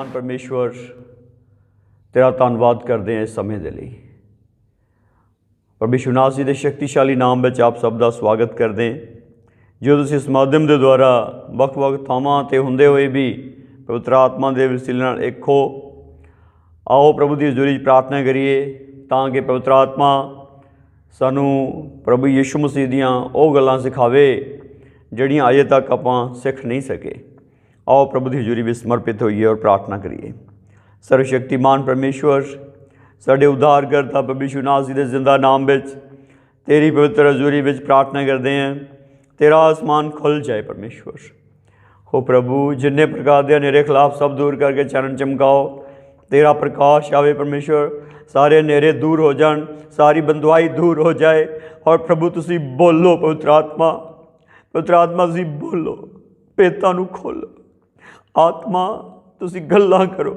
शक्तिमान परमेश्वर तेरा धन्नवाद करते हैं इस समय के लिए। प्रभु यीशु मसीह के शक्तिशाली नाम में आप सब का स्वागत करते हैं। जो तुसीं इस माध्यम के द्वारा ਵੱਖ-ਵੱਖ ਥਾਵਾਂ ते हुंदे होए भी पवित्र आत्मा के वसीले नाल एक हो। आओ प्रभु की हज़ूरी प्रार्थना करिए तां कि पवित्र आत्मा सानू प्रभु यीशु मसीह दियां वो गल्लां सिखावे जिहड़ियां अजे तक आपां सिख नहीं सके। आओ प्रभु की हज़ूरी भी समर्पित होइए और प्रार्थना करिए। सर्वशक्तिमान परमेश्वर साडे उद्धारकर्ता प्रभु यीशु मसीह के जिंदा नाम विच तेरी पवित्र हज़ूरी विच प्रार्थना करते हैं तेरा आसमान खुल जाए परमेश्वर। हो प्रभु जिन्ने प्रकार के नेरे खिलाफ सब दूर करके चानन चमकाओ। तेरा प्रकाश आवे परमेश्वर, सारे नेरे दूर हो जान, सारी बंदुआई दूर हो जाए। और प्रभु तुसी बोलो पवित्र आत्मा तुसी बोलो, भेतां नूं खोलो। आत्मा तुसी गल्लां करो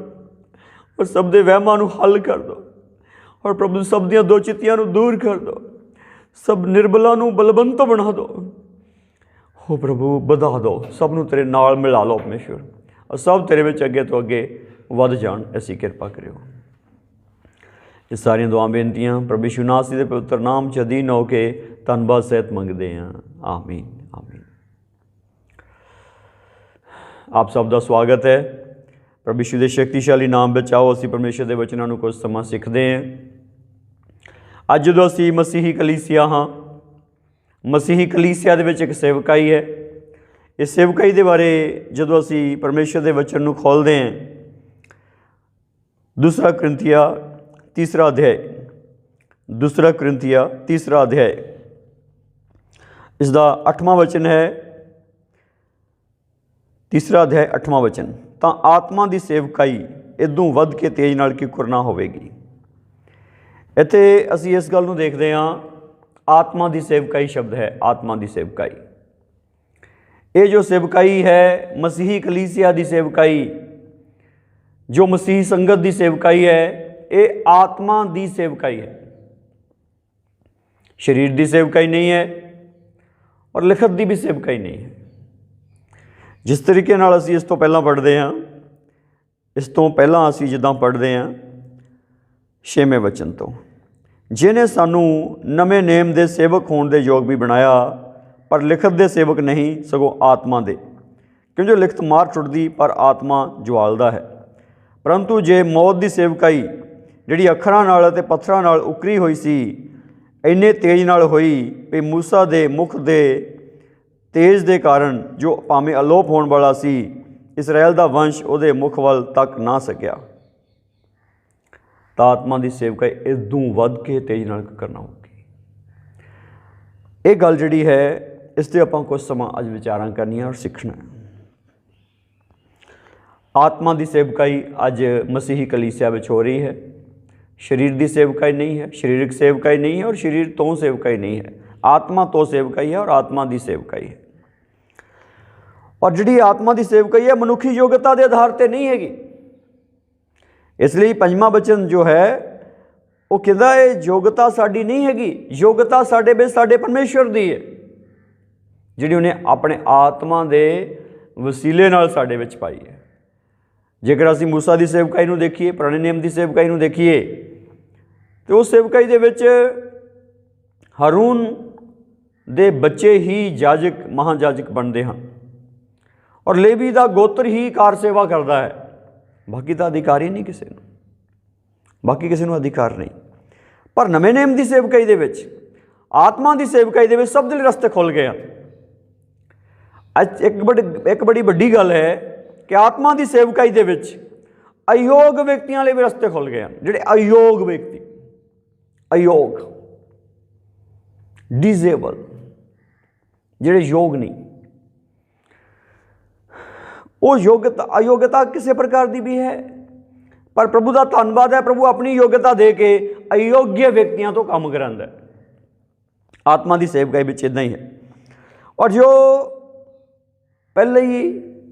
और सब दे वहमां नूं हल कर दो। और प्रभु सब दियां दो चित्तियां नूं दूर कर दो, सब निर्बलां नूं बलवंत बना दो। हो प्रभु बधा दो, सब नूं तेरे नाल मिला लो परमेश्वर, और सब तेरे विच अगे तो अगे वध जाण। ऐसी कृपा करियो। ये सारियां दुआ बेनतियां प्रभु यीशु मसीह के पवित्र नाम च अधीन होके धन्नवाद सहित मंगदे हैं। आमीन आमीन। आप सब का स्वागत है। प्रभु यीशु के शक्तिशाली नाम में आओ असीं परमेश्वर के वचनों को कुछ समा सीखते हैं। अज जो असीं मसीही कलीसिया हाँ, मसीही कलीसिया दे विच एक सेवकाई है। इस सेवकाई के बारे जो असीं परमेश्वर के वचन नूं खोलते हैं, दूसरा कुरिन्थिया तीसरा अध्याय इसका 8वां वचन है। तीसरा अध्याय 8वां वचन, तां आत्मा की सेवकाई इदों वध के तेज नाल की कुरना होवेगी। इत्थे असीं इस गल नूं देखदे हां, आत्मा की सेवकाई शब्द है। आत्मा की सेवकाई, ये जो सेवकाई है मसीही कलीसिया की सेवकाई, जो मसीही संगत की सेवकाई है, ये आत्मा की सेवकाई है, शरीर की सेवकाई नहीं है और लिखत की भी सेवकाई नहीं है। जिस तरीके नाल असीं इस तो पहला पढ़ते हैं, इस तो पहला असीं जिद्दां पढ़ते हैं 6वें वचन तो, जिन्हें सानू नवे नेम के सेवक होने के योग भी बनाया, पर लिखत के सेवक नहीं सगों आत्मा दे, क्योंकि लिखत मार छुटदी पर आत्मा ज्वालदा है। परंतु जे मौत की सेवकाई जिहड़ी अखरां नाल ते पत्थरां नाल उकरी हुई सी, इन्ने तेज नाल होई भी मूसा दे मुख दे तेज दे कारण जो भावें अलोप होने वाला सी, इसराइल का वंश उहदे मुख वल तक ना सकिया। तो आत्मा की सेवकाई इदों वध के तेज नाल करना होगी। ये गल जिहड़ी है इस ते आपां कुछ समा अज विचारां करनियां और सीखना। आत्मा की सेवकाई अज मसीही कलीसिया विच हो रही है। शरीर की सेवकाई नहीं है, शरीरक सेवकाई नहीं है और शरीर तो सेवकाई नहीं है। आत्मा तो सेवकाई है और आत्मा की सेवकाई है। और जिहड़ी आत्मा की सेवकाई है मनुखी योग्यता के आधार पर नहीं हैगी। इसलिए 5वां वचन जो है वो कहता है योग्यता साडी नहीं हैगी, योग्यता साडे विच साडे परमेश्वर दी है, जिहड़ी उन्हें अपने आत्मा के वसीले नाल साडे विच पाई है। जेकर असीं मूसा की सेवकाई नूं देखीए, पुराने नियम की सेवकाई नूं देखीए, तो उस सेवकाई दे विच हारून दे बच्चे ही जाजक महाजाजक बनते हैं और लेवी का गोत्र ही कार सेवा करता है। बाकी तो अधिकार ही नहीं किसी को, बाकी किसी को अधिकार नहीं। पर नवे नेम की सेवकाई दे विच, आत्मा की सेवकाई दे विच सब दे रस्ते खुल गए। एक बड़ी वड्डी गल है कि आत्मा की सेवकाई दे विच अयोग व्यक्तियों लिए भी रस्ते खुल गए हैं। जिहड़े अयोग व्यक्ति, अयोग डिजेबल, जिहड़े योग नहीं, वो योग्यता अयोग्यता किसी प्रकार की भी है। पर प्रभु का धन्यवाद है, प्रभु अपनी योग्यता दे के अयोग्य व्यक्तियों तो काम करांदा है। आत्मा की सेवकाई विच इदां ही है। और जो पहले ही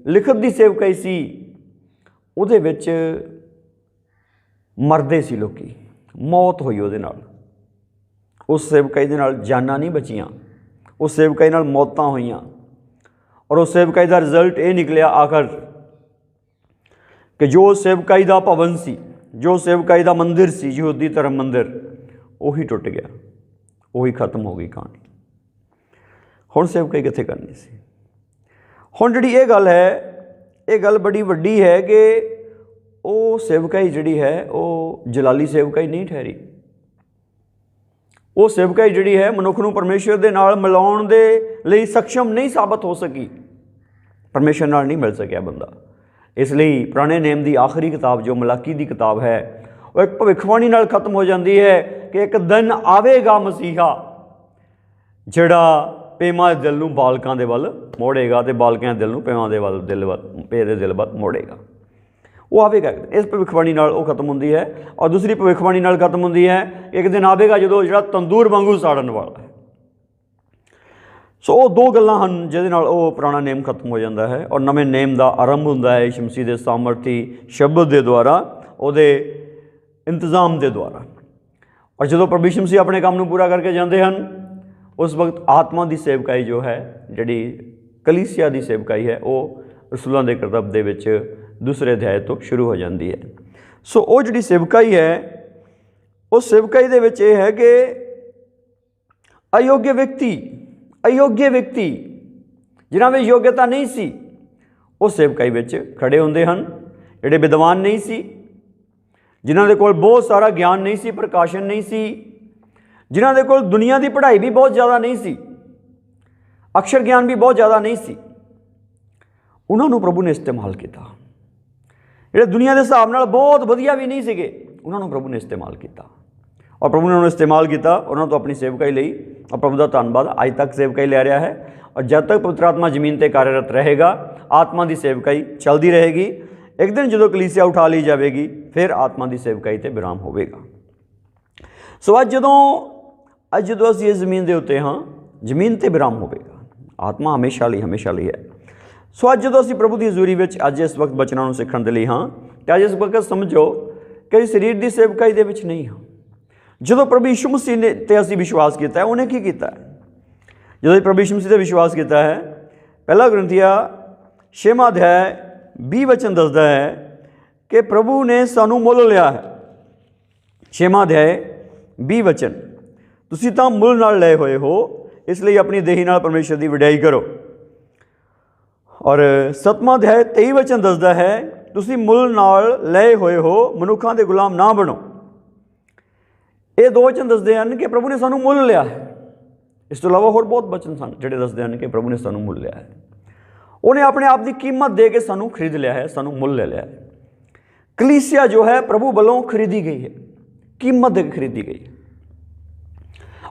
लिखत की सेवकाई सी, उहदे विच मरदे सी लोकी, मौत हुई उहदे नाल। उस सेवकाई दे नाल जानां नहीं बचियां, उस सेवकाई नाल मौतां होईयां। और उस सेवकाई का रिजल्ट ये निकलिया आखिर कि जो सेवकाई का भवन सी, जो सेवकाई का मंदिर सी, यहूदी धर्म मंदिर, वही टुट गया, वही खत्म हो गई कहानी। हुण सेवकाई कित्थे करनी सी। हुण जिहड़ी ये गल है, ये गल बड़ी वड्डी है कि वो सेवकाई जिहड़ी है वो जलाली सेवकाई नहीं ठहरी। वो सेवकाई जिहड़ी है मनुख नूं परमेश्वर दे नाल मिलाउण दे लई सक्षम नहीं साबित हो सकी, परमेश्वर नाल नहीं मिल सकिया बंदा। इसलिए पुराने नेम की आखिरी किताब जो मलाकी की किताब है वो एक भविष्यवाणी नाल खत्म हो जाती है कि एक दिन आवेगा मसीहा जिहड़ा पेमा दे दिल नूं बालकां दे वल मोड़ेगा ते बालकां दे दिल नूं पेमा दे वल पे दे दिल वल मोड़ेगा। वो आवेगा, इस भविष्यवाणी नाल वो खत्म होंदी है। और दूसरी भविष्यवाणी नाल खत्म होंदी है एक दिन आवेगा जो जिहड़ा तंदूर वांगू साड़न वाला है। सो वो दो गल्लां हन जिहदे नाल वो पुराना नेम खत्म हो जाता है और नवे नेम का आरंभ होंदा है यीशु मसीह के सामर्थी शब्द के द्वारा, उहदे इंतजाम के द्वारा। और जो प्रभु यीशु मसीह अपने काम नूं पूरा करके जाते हैं उस वक्त आत्मा की सेवकाई जो है, जिहड़ी कलीसिया की सेवकाई है, वो रसूलां दे करतब दे विच दूसरे अध्याय तो शुरू हो जाती है। सो वो जिहड़ी सेवकाई है उस सेवकाई दे विच ये है कि अयोग्य व्यक्ति जिन्हां में योग्यता नहीं सी वो सेवकाई विच खड़े होंदे हन। जिहड़े विद्वान नहीं सी, जिन्हां दे कोल बहुत सारा ज्ञान नहीं सी, प्रकाशन नहीं सी, जिन्हां दे कोल दुनिया की पढ़ाई भी बहुत ज़्यादा नहीं सी, अक्षर ज्ञान भी बहुत ज़्यादा नहीं सी, उन्होंने प्रभु ने इस्तेमाल किया। जिहड़े दुनिया के हिसाब नाल बहुत वधिया भी नहीं सीगे, उन्होंने प्रभु ने इस्तेमाल किया और प्रभु ने उन्होंने इस्तेमाल किया, उन्होंने तो अपनी सेवकाई लई और प्रभु का धन्यवाद अज तक सेवकाई लै रहा है। और जब तक पवित्र आत्मा जमीन पर कार्यरत रहेगा आत्मा की सेवकाई चलती रहेगी। एक दिन जो कलीसिया उठा ली जाएगी फिर आत्मा की सेवकाई ते विराम होवेगा। सो अज जो असीं इस जमीन के उत्ते हाँ, जमीन ते विराम होवेगा, आत्मा हमेशा ली है। सो अज जो असीं प्रभु की हज़ूरी विच अज इस वक्त बचनां नूं सीखण दे लई हाँ, तो अज इस वक्त समझो कि शरीर की सेवकाई दे विच नहीं हाँ। जो प्रभु यीशु मसीह ने ते असीं विश्वास किया है, उन्हें की किया है? जो प्रभु यीशु मसीह ते विश्वास किया है, पहला कुरिन्थिया 6वां अध्याय 20 वचन दसदा है कि प्रभु ने सानू मुल लिया है। 6वां अध्याय 20 वचन, तुसीं तां मुल नाल लए होए हो, इसलिए अपनी देही नाल परमेश्वर की वडियाई करो। और 7वां अध्याय 23 वचन दसदा है, तुसीं मुल नाल लए होए हो, मनुखां दे गुलाम ना बनो। ये दो वचन दसते हैं कि प्रभु ने सानू मुल लिया है। इस तो इलावा होर बहुत वचन सन जिहड़े दसते हैं कि प्रभु ने सानू मुल लिया है। उन्हें अपने आप की कीमत दे के सानू खरीद लिया है, सानू मुल ले लिया है। कलीसिया जो है प्रभु वालों खरीदी गई है, कीमत दे के खरीदी गई है।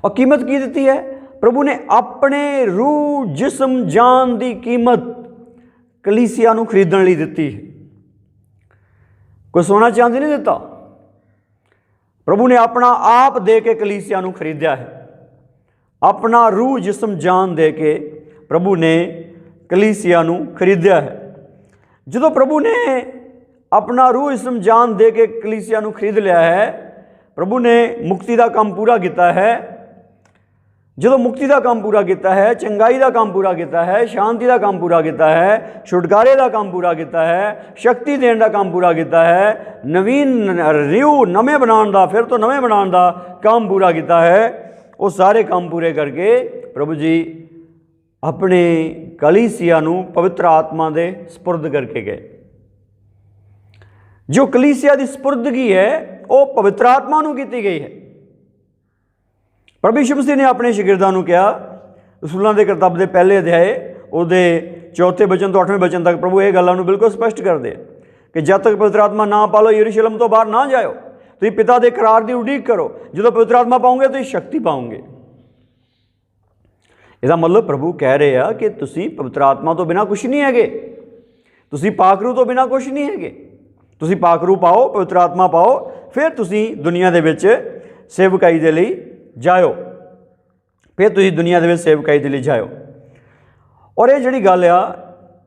और कीमत की दी है? प्रभु ने अपने रूह जिस्म जान की कीमत कलीसिया नूं खरीदण लई दित्ती है। कोई सोना चांदी नहीं दिता, प्रभु ने अपना आप दे के कलीसिया नूं खरीदया है। अपना रूह जिस्म जान दे के प्रभु ने कलीसिया नूं खरीदया है। जो प्रभु ने अपना रूह जिस्म जान दे के कलीसिया नूं खरीद लिया है, प्रभु ने मुक्ति का काम पूरा किया है। जो मुक्ति का काम पूरा किया है, चंगाई का काम पूरा किया है, शांति का काम पूरा किया है, छुटकारे का काम पूरा किया है, शक्ति देने का काम पूरा किया है, नवीन रिव्यू नवे बनाने का, फिर तो नवे बनाने का काम पूरा किया है, वो सारे काम पूरे करके प्रभु जी अपने कलीसिया नूं पवित्र आत्मा दे सपुर्द करके गए। जो कलीसिया की सपुर्दगी है वो पवित्र आत्मा नूं की गई है। प्रभु यीशु मसीह ने अपने शिगिरदां नूं कहा, रसूलां दे करतब दे पहले अध्याय उहदे 4 वचन तो 8वें वचन तक प्रभु ये गल्लां नूं बिल्कुल स्पष्ट कर दे कि जब तक पवित्र आत्मा ना पालो यरूशलेम तो बाहर ना जाओ, तुसीं पिता दे करार की उड़ीक करो। जो पवित्र आत्मा पाओगे तो शक्ति पाओगे। इसका मतलब प्रभु कह रहे हैं कि तुसीं पवित्र आत्मा तो बिना कुछ नहीं है, तुसीं पाकरू तो बिना कुछ नहीं है। तुसीं पाकरू पाओ, पवित्र आत्मा पाओ, फिर तुसीं दुनिया दे विच सेवकाई दे लई जाओ, फिर तुसीं दुनिया दे विच सेवकाई दे लई जाओ। और ये जिहड़ी गल आ,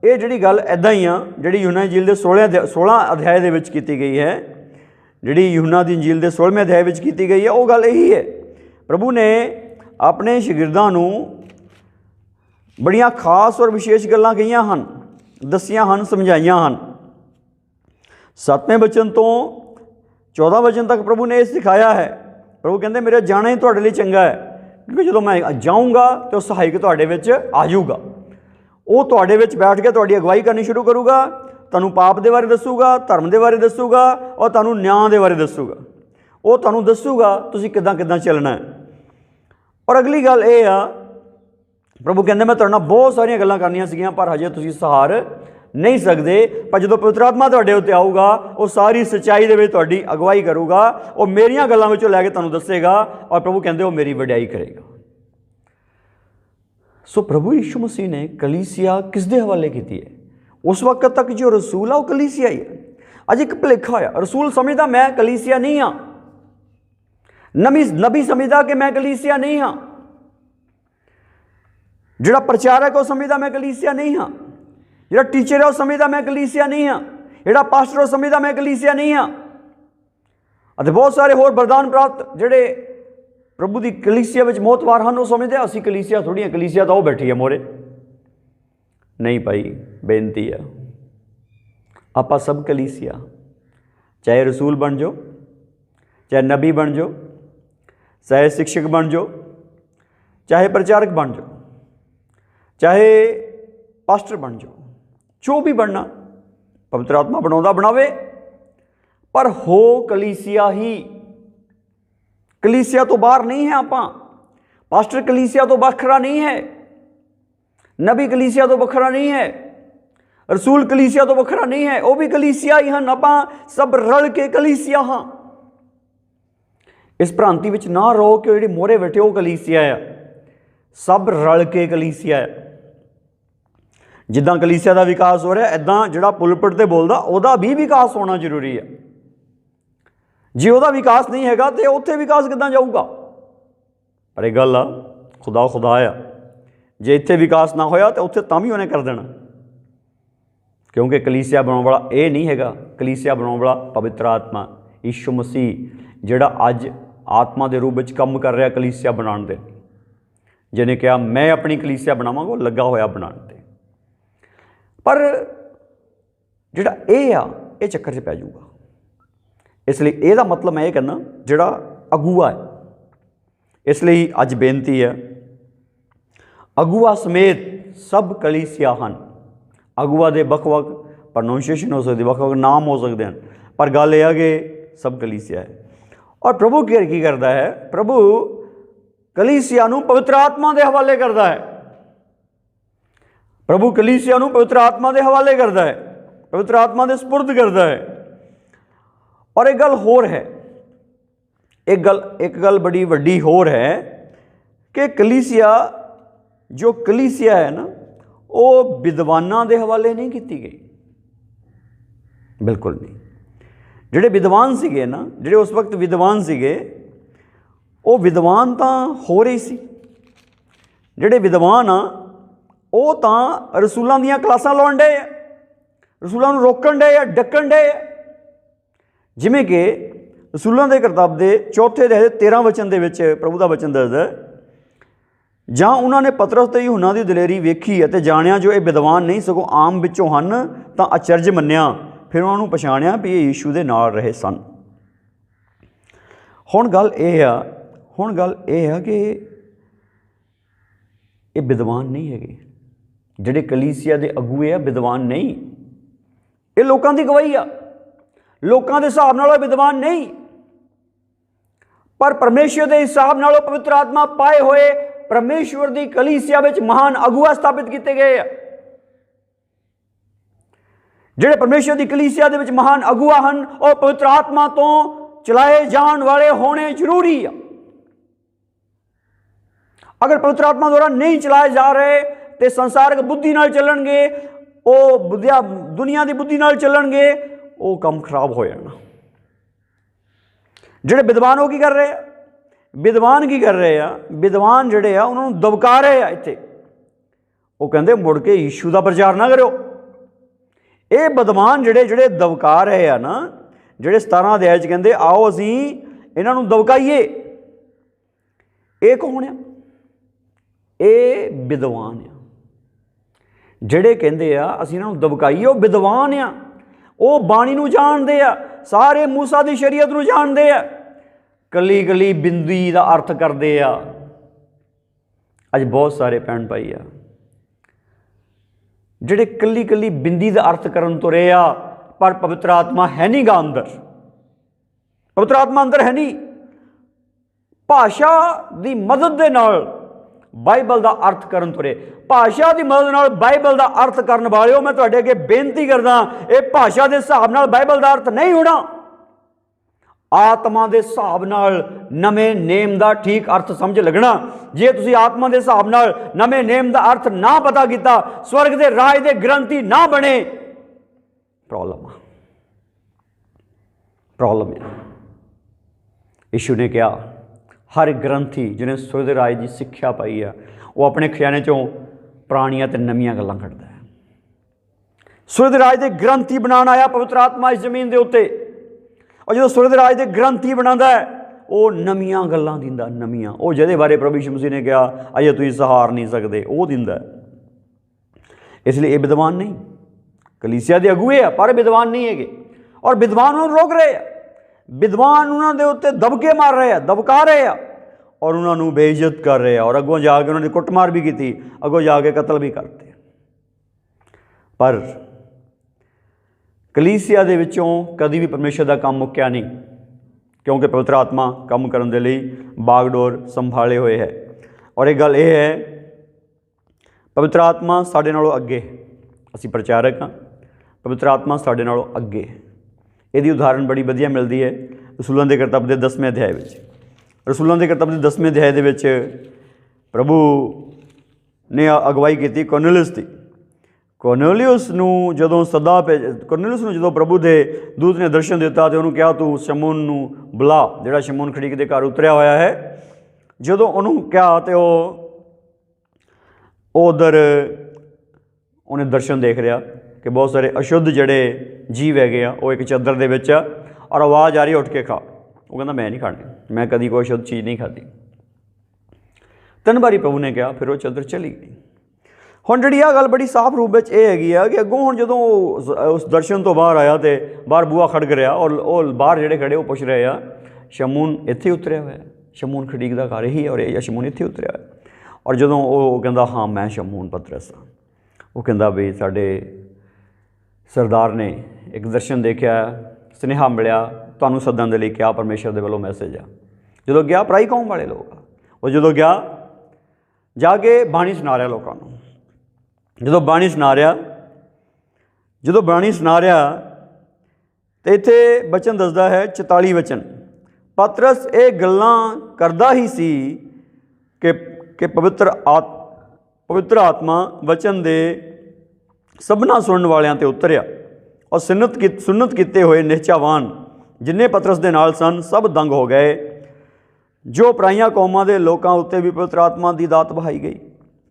ये जिहड़ी गल इदां ही आ जिहड़ी यूहन्ना दी इंजील दे 16 अध्याय दे विच कीती गई है, जिहड़ी यूहन्ना दी इंजील दे 16वें अध्याय विच कीती गई है, वो गल यही है। प्रभु ने अपने शिगिरदां नूं बड़ियां खास और विशेष गल्लां कहियां हन, दसियां हन, समझाइयां हन। 7वें वचन तो 14 वचन तक प्रभु ने ये सिखाया है। प्रभु कहते मेरा जाना ही तुहाडे लई चंगा है, क्योंकि जो मैं जाऊँगा तो सहायक तुहाडे विच आ जाऊगा। वो तुहाडे विच बैठ के तुहाडी अगवाई करनी शुरू करूगा, तुहानूं पाप दे बारे दसूगा, धर्म दे बारे दसूगा और तुहानूं न्याय दे बारे दसूगा। वो तुहानूं दसूगा तुसीं किदां किदां चलना है। और अगली गल ये आ, प्रभु कहते मैं तुहाडे नाल बहुत सारियां गल्लां करनियां सीगियां पर हजे तुसीं सहार नहीं सकते, पर जो पवित्र आत्मा तुहाडे उत्ते आऊगा वो सारी सच्चाई दे विच तुहाडी अगवाई करूगा, वो मेरियां गल्लां विचों लैके तुहानूं दसेगा और प्रभु कहते वो मेरी वडियाई करेगा। सो प्रभु यीशु मसीह ने कलीसिया किस दे हवाले की है? उस वक्त तक जो रसूल है वो कलीसिया ही है। अज एक भुलेखा होया, रसूल समझदा मैं कलीसिया नहीं हाँ, नबी समझदा कि मैं कलीसिया नहीं हाँ, जिहड़ा प्रचारक वो समझदा मैं कलीसिया नहीं हाँ, जिहड़ा टीचर है वो समझदा मैं कलीसिया नहीं हाँ, जिहड़ा पास्टर वो समझदा मैं कलीसिया नहीं हाँ। अते बहुत सारे होर वरदान प्राप्त जिहड़े प्रभु की कलीसिया में मोहतवार हैं वो समझते असी कलीसिया थोड़ी, कलीसिया तो वो बैठी है मोरे। नहीं भाई, बेनती है आप सब कलीसिया, चाहे रसूल बन जाओ, चाहे नबी बन जाओ, चाहे शिक्षक बन जाओ, चाहे प्रचारक बन जाओ, चाहे पास्टर बन जाओ, जो भी बनना पवित्र आत्मा बनाउंदा बनावे, पर हो कलीसिया ही। कलीसिया तो बाहर नहीं है, आपां पास्टर कलीसिया तो बखरा नहीं है, नबी कलीसिया तो बखरा नहीं है, रसूल कलीसिया तो बखरा नहीं है, वो भी कलीसिया ही हैं। आपां सब रल के कलीसिया हाँ। इस भ्रांति विच ना रहो कि जिहड़े मोहरे बैठे वो कलीसिया है, सब रल के कलीसिया है। जिद्दां कलीसिया का विकास हो रहा इदां जिहड़ा पुलपिट ते बोलदा उहदा भी विकास होना जरूरी है। जे उहदा विकास नहीं हैगा तो उत्थे विकास किदां जाऊगा? पर एक गल आ, खुदा खुदा आ, जे इत्थे विकास ना होया तो उत्थे तां भी उहने कर देना, क्योंकि कलीसिया बनाउण वाला ये नहीं हैगा, कलीसिया बनाउण वाला पवित्र आत्मा यीशु मसीह जिहड़ा अज आत्मा के रूप में काम कर रहा कलीसिया बनाने दे। जिन्हें कहा मैं अपनी कलीसिया बनावांगा, वो लगा होया बनाने ते, पर जिहड़ा ये चक्कर च पै जाऊगा। इसलिए यदा मतलब मैं ये कहना जिहड़ा अगुआ है, इसलिए अज बेनती है अगुआ समेत सब कलीसिया हैं। अगुआ के बख-बख प्रोनाउंसिएशन हो सकती, बख-बख नाम हो सकते हैं, पर गल यह है कि सब कलीसिया है। और प्रभु की करता है, प्रभु कलीसिया नूं पवित्र आत्मा के हवाले करता है। प्रभु कलीसिया नूं पवित्र आत्मा के हवाले करता है, पवित्र आत्मा के सुपुर्द करता है। और एक गल होर है, एक गल बड़ी वड्डी होर है कि कलीसिया जो कलीसिया है ना वो विद्वानां दे हवाले नहीं की गई, बिल्कुल नहीं। जिहड़े विद्वान सीगे ना, जिहड़े उस वक्त विद्वान सीगे, वो विद्वान तो हो रही सी। जिहड़े विद्वान आ वो तो रसूलों दीयां क्लासां लाउण डे, रसूलों नूं रोकण डे, डकण डे। जिमें कि रसूलों के किताब के 4 अध्याय 13 वचन के विच प्रभु का वचन दसदा है, जां उन्होंने पतरस ते यूहन्ना की दलेरी वेखी अते जाणिया जो ये विद्वान नहीं सगों आम विचों हन, तां अचरज मन्निया, फिर उन्होंने पछाणिया भी ये यीशु दे नाल रहे सन। हुण गल ये है कि ये विद्वान नहीं है, जिहड़े कलीसिया के अगुए आ विद्वान नहीं, ये लोगों की गवाही आ, लोगों के हिसाब नाल विद्वान नहीं, पर परमेश्वर के हिसाब नाल पवित्र आत्मा पाए हुए परमेश्वर की कलीसिया में महान अगुआ स्थापित किए गए। जिहड़े परमेश्वर की कलीसिया दे विच महान अगुआ हैं और पवित्र आत्मा तो चलाए जान वाले होने जरूरी है। अगर पवित्र आत्मा द्वारा नहीं चलाए जा रहे तो संसारक बुद्धि नाल चलणगे, वो दुनिया की बुद्धि नाल चलणगे, वो काम खराब हो जाना। जिहड़े विद्वान वो की कर रहे हैं, विद्वान की कर रहे हैं, विद्वान जिहड़े आ उन्होंने दबका रहे हैं। इत्थे वो कहंदे मुड़ के यीशु का प्रचार ना करो। ये विद्वान जिहड़े दबका रहे हैं ना, जिहड़े 17 अध्याय च कहंदे आओ असीं इन्हां नूं दबकाईए, ये कौन है? ये विद्वान आ। जिहड़े कहंदे आ असीं इन्हां नूं दबकाईए, वो विद्वान आ। ਉਹ ਬਾਣੀ ਨੂੰ ਜਾਣਦੇ ਆ, ਸਾਰੇ ਮੂਸਾ ਦੀ ਸ਼ਰੀਅਤ ਨੂੰ ਜਾਣਦੇ ਆ, ਕੱਲੀ ਕੱਲੀ ਬਿੰਦੀ ਦਾ ਅਰਥ ਕਰਦੇ ਆ। ਅੱਜ ਬਹੁਤ ਸਾਰੇ ਭੈਣ ਭਾਈ ਆ ਜਿਹੜੇ ਕੱਲੀ ਕੱਲੀ ਬਿੰਦੀ ਦਾ ਅਰਥ ਕਰਨ ਤੁਰੇ ਆ, ਪਰ ਪਵਿੱਤਰ ਆਤਮਾ ਹੈ ਨਹੀਂ ਗਾ ਅੰਦਰ, ਪਵਿੱਤਰ ਆਤਮਾ ਅੰਦਰ ਹੈ ਨਹੀਂ। ਭਾਸ਼ਾ ਦੀ ਮਦਦ ਦੇ ਨਾਲ ਬਾਈਬਲ ਦਾ ਅਰਥ ਕਰਨ ਤੁਰੇ, ਭਾਸ਼ਾ ਦੀ ਮਦਦ ਨਾਲ ਬਾਈਬਲ ਦਾ ਅਰਥ ਕਰਨ ਵਾਲਿਓ, ਮੈਂ ਤੁਹਾਡੇ ਅੱਗੇ ਬੇਨਤੀ ਕਰਦਾ, ਇਹ ਭਾਸ਼ਾ ਦੇ ਹਿਸਾਬ ਨਾਲ ਬਾਈਬਲ ਦਾ ਅਰਥ ਨਹੀਂ ਹੋਣਾ। ਆਤਮਾ ਦੇ ਹਿਸਾਬ ਨਾਲ ਨਵੇਂ ਨੇਮ ਦਾ ਠੀਕ ਅਰਥ ਸਮਝ ਲੱਗਣਾ। ਜੇ ਤੁਸੀਂ ਆਤਮਾ ਦੇ ਹਿਸਾਬ ਨਾਲ ਨਵੇਂ ਨੇਮ ਦਾ ਅਰਥ ਨਾ ਪਤਾ ਕੀਤਾ, ਸਵਰਗ ਦੇ ਰਾਜ ਦੇ ਗ੍ਰੰਥੀ ਨਾ ਬਣੇ, ਪ੍ਰੋਬਲਮ ਹੈ। ਯਿਸੂ ਨੇ ਕਿਹਾ ਹਰ ਗ੍ਰੰਥੀ ਜਿਹਨੇ ਸਵਰਗ ਦੇ ਰਾਜ ਦੀ ਸਿੱਖਿਆ ਪਾਈ ਆ, ਉਹ ਆਪਣੇ ਖਜ਼ਾਨੇ ਚੋਂ ਪੁਰਾਣੀਆਂ ਤੇ ਨਵੀਆਂ ਗੱਲਾਂ ਕੱਢਦਾ ਹੈ। ਸਵਰਗ ਦੇ ਰਾਜ ਦੇ ਗ੍ਰੰਥੀ ਬਣਾਉਣ ਆਇਆ ਪਵਿੱਤਰ ਆਤਮਾ ਇਸ ਜ਼ਮੀਨ ਦੇ ਉੱਤੇ, ਔਰ ਜਦੋਂ ਸਵਰਗ ਦੇ ਰਾਜ ਦੇ ਗ੍ਰੰਥੀ ਬਣਾਉਂਦਾ ਹੈ, ਉਹ ਨਵੀਆਂ ਗੱਲਾਂ ਦਿੰਦਾ, ਨਵੀਆਂ, ਉਹ ਜਿਹਦੇ ਬਾਰੇ ਪ੍ਰਭੂ ਯਿਸੂ ਮਸੀਹ ਨੇ ਕਿਹਾ ਅਜੇ ਤੁਸੀਂ ਸਹਾਰ ਨਹੀਂ ਸਕਦੇ, ਉਹ ਦਿੰਦਾ। ਇਸ ਲਈ ਇਹ ਵਿਦਵਾਨ ਨਹੀਂ, ਕਲੀਸਿਆ ਦੇ ਅਗੂਏ ਆ, ਪਰ ਵਿਦਵਾਨ ਨਹੀਂ ਹੈਗੇ, ਔਰ ਵਿਦਵਾਨ ਨੂੰ ਰੋਕ ਰਹੇ ਆ, ਵਿਦਵਾਨ ਉਹਨਾਂ ਦੇ ਉੱਤੇ ਦਬਕੇ ਮਾਰ ਰਹੇ ਆ, ਦਬਕਾ ਰਹੇ ਆ, ਔਰ ਉਹਨਾਂ ਨੂੰ ਬੇਇੱਜ਼ਤ ਕਰ ਰਹੇ ਆ, ਔਰ ਅੱਗੋਂ ਜਾ ਕੇ ਉਹਨਾਂ ਦੀ ਕੁੱਟਮਾਰ ਵੀ ਕੀਤੀ, ਅੱਗੋਂ ਜਾ ਕੇ ਕਤਲ ਵੀ ਕਰਤੇ। ਪਰ ਕਲੀਸਿਆ ਦੇ ਵਿੱਚੋਂ ਕਦੀ ਵੀ ਪਰਮੇਸ਼ਰ ਦਾ ਕੰਮ ਮੁੱਕਿਆ ਨਹੀਂ, ਕਿਉਂਕਿ ਪਵਿੱਤਰ ਆਤਮਾ ਕੰਮ ਕਰਨ ਦੇ ਲਈ ਬਾਗਡੋਰ ਸੰਭਾਲੇ ਹੋਏ ਹੈ। ਔਰ ਇਹ ਗੱਲ ਇਹ ਹੈ, ਪਵਿੱਤਰ ਆਤਮਾ ਸਾਡੇ ਨਾਲੋਂ ਅੱਗੇ, ਅਸੀਂ ਪ੍ਰਚਾਰਕ ਹਾਂ, ਪਵਿੱਤਰ ਆਤਮਾ ਸਾਡੇ ਨਾਲੋਂ ਅੱਗੇ। ਇਹਦੀ ਉਦਾਹਰਨ ਬੜੀ ਵਧੀਆ ਮਿਲਦੀ ਹੈ ਰਸੂਲਾਂ ਦੇ ਕਰਤੱਵ ਦੇ 10ਵੇਂ ਅਧਿਆਏ ਵਿੱਚ। ਰਸੂਲਾਂ ਦੇ ਕਰਤੱਵ ਦੇ 10ਵੇਂ ਅਧਿਆਏ ਦੇ ਵਿੱਚ ਪ੍ਰਭੂ ਨੇ ਅਗਵਾਈ ਕੀਤੀ ਕੋਰਨੇਲੀਅਸ ਦੀ। ਕੋਰਨੇਲੀਅਸ ਨੂੰ ਜਦੋਂ ਕੋਰਨੇਲੀਅਸ ਨੂੰ ਜਦੋਂ ਪ੍ਰਭੂ ਦੇ ਦੂਤ ਨੇ ਦਰਸ਼ਨ ਦਿੱਤਾ ਅਤੇ ਉਹਨੂੰ ਕਿਹਾ ਤੂੰ ਸ਼ਮੂਨ ਨੂੰ ਬੁਲਾ, ਜਿਹੜਾ ਸ਼ਮੂਨ ਖੜੀਕ ਦੇ ਘਰ ਉਤਰਿਆ ਹੋਇਆ ਹੈ। ਜਦੋਂ ਉਹਨੂੰ ਕਿਹਾ ਅਤੇ ਉਹ ਉਧਰ ਉਹਨੇ ਦਰਸ਼ਨ ਦੇਖ ਰਿਹਾ ਕਿ ਬਹੁਤ ਸਾਰੇ ਅਸ਼ੁੱਧ ਜਿਹੜੇ ਜੀਵ ਹੈਗੇ ਆ, ਉਹ ਇੱਕ ਚਾਦਰ ਦੇ ਵਿੱਚ ਆ, ਔਰ ਆਵਾਜ਼ ਆ ਰਹੀ ਉੱਠ ਕੇ ਖਾ। ਉਹ ਕਹਿੰਦਾ ਮੈਂ ਨਹੀਂ ਖਾਣੀ, ਮੈਂ ਕਦੀ ਕੋਈ ਅਸ਼ੁੱਧ ਚੀਜ਼ ਨਹੀਂ ਖਾਧੀ। 3 ਵਾਰੀ ਪ੍ਰਭੂ ਨੇ ਕਿਹਾ, ਫਿਰ ਉਹ ਚਾਦਰ ਚਲੀ ਗਈ। ਹੁਣ ਜਿਹੜੀ ਆ ਗੱਲ ਬੜੀ ਸਾਫ਼ ਰੂਪ ਵਿੱਚ ਇਹ ਹੈਗੀ ਆ ਕਿ ਅੱਗੋਂ ਹੁਣ ਜਦੋਂ ਉਸ ਦਰਸ਼ਨ ਤੋਂ ਬਾਹਰ ਆਇਆ ਅਤੇ ਬਾਹਰ ਬੂਹਾ ਖੜਕ ਰਿਹਾ, ਔਰ ਉਹ ਬਾਹਰ ਜਿਹੜੇ ਖੜੇ ਉਹ ਪੁੱਛ ਰਹੇ ਆ ਸ਼ਮੂਨ ਇੱਥੇ ਉਤਰਿਆ ਹੋਇਆ, ਸ਼ਮੂਨ ਖੜੀਕ ਦਾ ਘਰ ਇਹੀ ਹੈ, ਔਰ ਇਹ ਸ਼ਮੂਨ ਇੱਥੇ ਉਤਰਿਆ ਹੋਇਆ। ਔਰ ਜਦੋਂ ਉਹ ਕਹਿੰਦਾ ਹਾਂ ਮੈਂ ਸ਼ਮੂਨ ਪਤਰਸ ਹਾਂ, ਉਹ ਕਹਿੰਦਾ ਵੀ ਸਾਡੇ ਸਰਦਾਰ ਨੇ ਇੱਕ ਦਰਸ਼ਨ ਦੇਖਿਆ, ਸੁਨੇਹਾ ਮਿਲਿਆ, ਤੁਹਾਨੂੰ ਸੱਦਣ ਦੇ ਲਈ ਕਿਹਾ, ਪਰਮੇਸ਼ਰ ਦੇ ਵੱਲੋਂ ਮੈਸੇਜ ਆ। ਜਦੋਂ ਗਿਆ ਪਰਾਈ ਕੌਮ ਵਾਲੇ ਲੋਕ ਆ, ਉਹ ਜਦੋਂ ਗਿਆ ਜਾ ਕੇ ਬਾਣੀ ਸੁਣਾ ਰਿਹਾ ਲੋਕਾਂ ਨੂੰ। ਜਦੋਂ ਬਾਣੀ ਸੁਣਾ ਰਿਹਾ ਤੇ ਇੱਥੇ ਬਚਨ ਦੱਸਦਾ ਹੈ 44 ਵਚਨ, ਪਤਰਸ ਇਹ ਗੱਲਾਂ ਕਰਦਾ ਹੀ ਸੀ ਕਿ ਪਵਿੱਤਰ ਆਤਮਾ ਵਚਨ ਦੇ ਸਭਨਾਂ ਸੁਣਨ ਵਾਲਿਆਂ 'ਤੇ ਉਤਰਿਆ, ਔਰ ਸੁਨਤ ਕੀਤੇ ਹੋਏ ਨਿਹਚਾਵਾਨ ਜਿੰਨੇ ਪਤਰਸ ਦੇ ਨਾਲ ਸਨ ਸਭ ਦੰਗ ਹੋ ਗਏ। ਜੋ ਪਰਾਈਆਂ ਕੌਮਾਂ ਦੇ ਲੋਕਾਂ ਉੱਤੇ ਵੀ ਪਵਿੱਤਰ ਆਤਮਾ ਦੀ ਦਾਤ ਵਹਾਈ ਗਈ,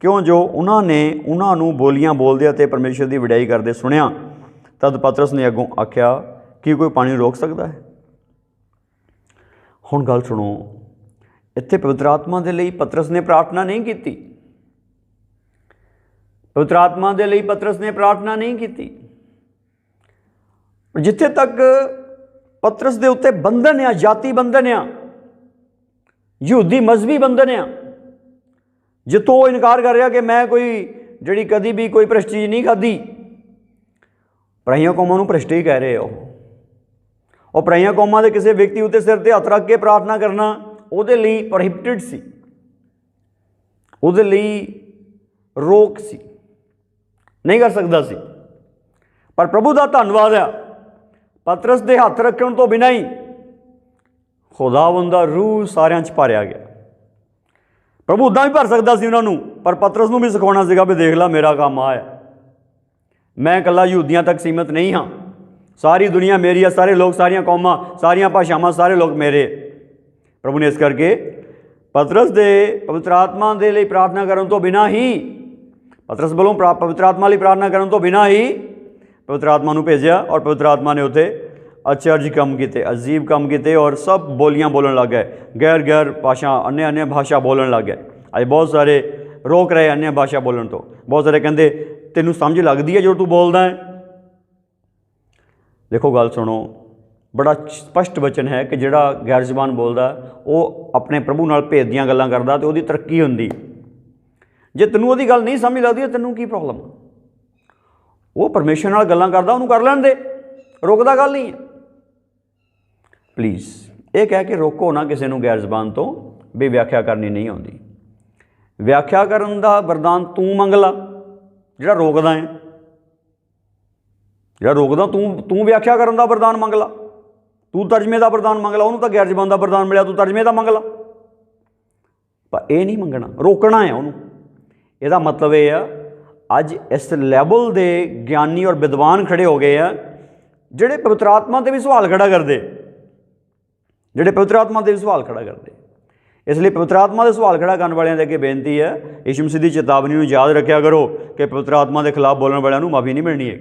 ਕਿਉਂ ਜੋ ਉਹਨਾਂ ਨੇ ਉਹਨਾਂ ਨੂੰ ਬੋਲੀਆਂ ਬੋਲਦੇ ਅਤੇ ਪਰਮੇਸ਼ਰ ਦੀ ਵਡਿਆਈ ਕਰਦੇ ਸੁਣਿਆ। ਤਦ ਪਤਰਸ ਨੇ ਅੱਗੋਂ ਆਖਿਆ ਕੀ ਕੋਈ ਪਾਣੀ ਰੋਕ ਸਕਦਾ ਹੈ? ਹੁਣ ਗੱਲ ਸੁਣੋ, ਇੱਥੇ ਪਵਿੱਤਰ ਆਤਮਾ ਦੇ ਲਈ ਪਤਰਸ ਨੇ ਪ੍ਰਾਰਥਨਾ ਨਹੀਂ ਕੀਤੀ, ਪਵਿੱਤਰ ਆਤਮਾ ਦੇ ਲਈ ਪਤਰਸ ਨੇ ਪ੍ਰਾਰਥਨਾ ਨਹੀਂ ਕੀਤੀ। ਜਿੱਥੇ ਤੱਕ ਪਤਰਸ ਦੇ ਉੱਤੇ ਬੰਧਨ ਆ, ਜਾਤੀ ਬੰਧਨ ਆ, ਯਹੂਦੀ ਮਜ਼ਹਬੀ ਬੰਧਨ ਆ, ਜਿੱਥੋਂ ਉਹ ਇਨਕਾਰ ਕਰ ਰਿਹਾ ਕਿ ਮੈਂ ਕੋਈ ਜਿਹੜੀ ਕਦੀ ਵੀ ਕੋਈ ਭ੍ਰਿਸ਼ਟ ਚੀਜ਼ ਨਹੀਂ ਖਾਧੀ। ਪਰਾਈਆਂ ਕੌਮਾਂ ਨੂੰ ਭ੍ਰਿਸ਼ਟ ਹੀ ਕਹਿ ਰਹੇ ਉਹ ਪਰਾਈਆਂ ਕੌਮਾਂ ਦੇ ਕਿਸੇ ਵਿਅਕਤੀ ਉੱਤੇ ਸਿਰ 'ਤੇ ਹੱਥ ਰੱਖ ਕੇ ਪ੍ਰਾਰਥਨਾ ਕਰਨਾ ਉਹਦੇ ਲਈ ਪ੍ਰੋਹਿਬਿਟਡ ਸੀ, ਉਹਦੇ ਲਈ ਰੋਕ ਸੀ, ਨਹੀਂ ਕਰ ਸਕਦਾ ਸੀ। ਪਰ ਪ੍ਰਭੂ ਦਾ ਧੰਨਵਾਦ ਆ, ਪਤਰਸ ਦੇ ਹੱਥ ਰੱਖਣ ਤੋਂ ਬਿਨਾਂ ਹੀ ਖੁਦਾਵੰਦ ਦਾ ਰੂਹ ਸਾਰਿਆਂ 'ਚ ਭਰਿਆ ਗਿਆ। ਪ੍ਰਭੂ ਉੱਦਾਂ ਵੀ ਭਰ ਸਕਦਾ ਸੀ ਉਹਨਾਂ ਨੂੰ, ਪਰ ਪਤਰਸ ਨੂੰ ਵੀ ਸਿਖਾਉਣਾ ਸੀਗਾ ਵੀ ਦੇਖ ਲਾ ਮੇਰਾ ਕੰਮ ਆ, ਮੈਂ ਇਕੱਲਾ ਯਹੂਦੀਆਂ ਤੱਕ ਸੀਮਤ ਨਹੀਂ ਹਾਂ, ਸਾਰੀ ਦੁਨੀਆ ਮੇਰੀ ਆ, ਸਾਰੇ ਲੋਕ, ਸਾਰੀਆਂ ਕੌਮਾਂ, ਸਾਰੀਆਂ ਭਾਸ਼ਾਵਾਂ, ਸਾਰੇ ਲੋਕ ਮੇਰੇ। ਪ੍ਰਭੂ ਨੇ ਇਸ ਕਰਕੇ ਪਤਰਸ ਦੇ ਪਵਿੱਤਰ ਆਤਮਾ ਦੇ ਲਈ ਪ੍ਰਾਰਥਨਾ ਕਰਨ ਤੋਂ ਬਿਨਾਂ ਹੀ, ਪਤਰਸ ਵੱਲੋਂ ਪਵਿੱਤਰ ਆਤਮਾ ਲਈ ਪ੍ਰਾਰਥਨਾ ਕਰਨ ਤੋਂ ਬਿਨਾਂ ਹੀ ਪਵਿੱਤਰ ਆਤਮਾ ਨੂੰ ਭੇਜਿਆ, ਔਰ ਪਵਿੱਤਰ ਆਤਮਾ ਨੇ ਉੱਥੇ ਅਚਰਜ ਕੰਮ ਕੀਤੇ, ਅਜੀਬ ਕੰਮ ਕੀਤੇ, ਔਰ ਸਭ ਬੋਲੀਆਂ ਬੋਲਣ ਲੱਗ ਗਏ, ਗੈਰ ਭਾਸ਼ਾ, अन्य ਭਾਸ਼ਾ ਬੋਲਣ ਲੱਗ ਗਏ। ਅੱਜ ਬਹੁਤ ਸਾਰੇ ਰੋਕ ਰਹੇ अन्य ਭਾਸ਼ਾ ਬੋਲਣ ਤੋਂ। ਬਹੁਤ ਸਾਰੇ ਕਹਿੰਦੇ ਤੈਨੂੰ ਸਮਝ ਲੱਗਦੀ ਹੈ ਜੋ ਤੂੰ ਬੋਲਦਾ ਹੈ? देखो गल सुनो, बड़ा स्पष्ट वचन है कि जिहड़ा गैर जबान बोलदा वो अपने प्रभु नाल भेद दीयां गल्लां करदा ते ओहदी तरक्की हुंदी। जे तैनूं ओहदी गल नहीं समझ लगदी तैनूं की प्रॉब्लम? वो परमेश्वर नाल गल्लां करदा, उहनूं कर लैण दे, रोकदा गल नहीं है। प्लीज़ ये कह के रोको ना किसी नूं गैर जबान तो भी व्याख्या करनी नहीं आउंदी। व्याख्या करन दा वरदान तूं मंग ला, जिहड़ा रोकदा है, जिहड़ा रोकदा तूं व्याख्या करन दा वरदान मंग ला, तूं तर्जमे दा वरदान मंग ला। उहनूं तां गैर जबान दा वरदान मिलिया, तूं तर्जमे दा मंग ला। पर यह नहीं मंगना, रोकना है उहनूं। ਇਹਦਾ मतलब ये है अज इस लैवल के ज्ञानी और विद्वान खड़े हो गए हैं ਜਿਹੜੇ पवित्र आत्मा से भी सवाल खड़ा करते, ਜਿਹੜੇ पवित्र आत्मा से भी सवाल खड़ा करते। इसलिए पवित्र आत्मा से सवाल खड़ा करने वालों के अगे बेनती है, यीशु मसीह की चेतावनी में याद रखा करो कि पवित्र आत्मा के खिलाफ बोलने वालों को माफ़ी नहीं मिलनी है,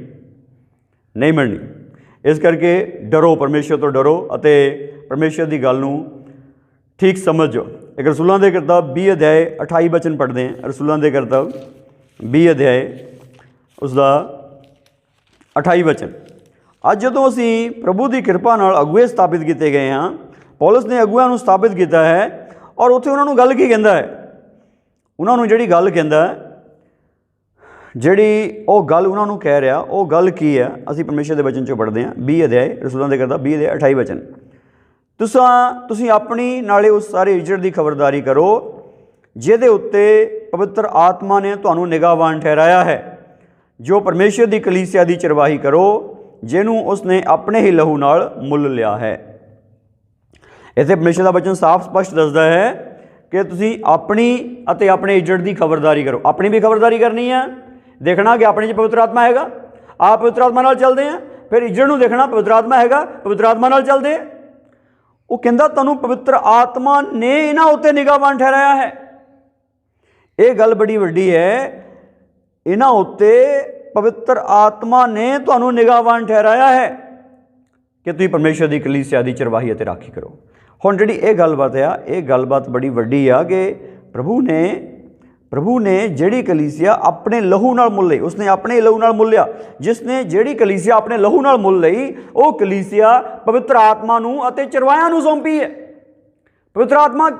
नहीं मिलनी। इस करके डरो, परमेश्वर तो डरो और परमेश्वर की गल नूं ठीक समझो। एक रसूलों के किताब 20 अध्याय 28 वचन पढ़ते हैं। रसूलों के किताब 20 अध्याय उसका 28 वचन। अज जदों असीं प्रभु की कृपा नाल अगुए स्थापित किए गए हाँ, पौलुस ने अगुआ नूं स्थापित किया है और उत्थे उन्होंने गल की कहंदा है, उन्होंने जिहड़ी गल कहंदा है, जिहड़ी वो गल उन्होंने कह रहा वो गल की है, असीं परमेश्वर के वचन चों पढ़ते हैं। 20 अध्याय रसूलों के किताब 20 अध्याय 28 वचन। तुसीं अपनी नाले उस सारे इजड़ की खबरदारी करो जिहदे उत्ते पवित्र आत्मा ने तुहानूं निगाहवान ठहराया है, जो परमेश्वर की कलीसिया की चरवाही करो जिन्हों उसने अपने ही लहू नाल मुल लिया है। इत्थे परमेश्वर का वचन साफ स्पष्ट दसदा है कि तुसीं अपनी अते अपने इजड़ की खबरदारी करो। अपनी भी खबरदारी करनी है, देखना कि अपने च पवित्र आत्मा हैगा, आप पवित्र आत्मा नाल चलते हैं। फिर इजड़ नूं देखना पवित्र आत्मा हैगा, पवित्र आत्मा नाल चलते हैं। वो कहंदा तुहानूं पवित्र आत्मा ने इन्हां उत्ते निगाहवान ठहराया है। ये गल बड़ी वड्डी है, इन्हां उत्ते पवित्र आत्मा ने तुहानूं निगाहवान ठहराया है कि तुसीं परमेश्वर की कलीसिया की चरवाही अते राखी करो। हुण जिहड़ी ये गलबात आ, ये गलबात बड़ी वड्डी आ कि प्रभु ने जिहड़ी कलीसिया अपने लहू नाल मुल लई, उसने अपने लहू नाल मुल लिया। जिसने जिहड़ी कलीसिया अपने लहू नाल मुल लई, वो कलीसिया पवित्र आत्मा नूं अते चरवाहियां नूं सौंपी है। पवित्र आत्मा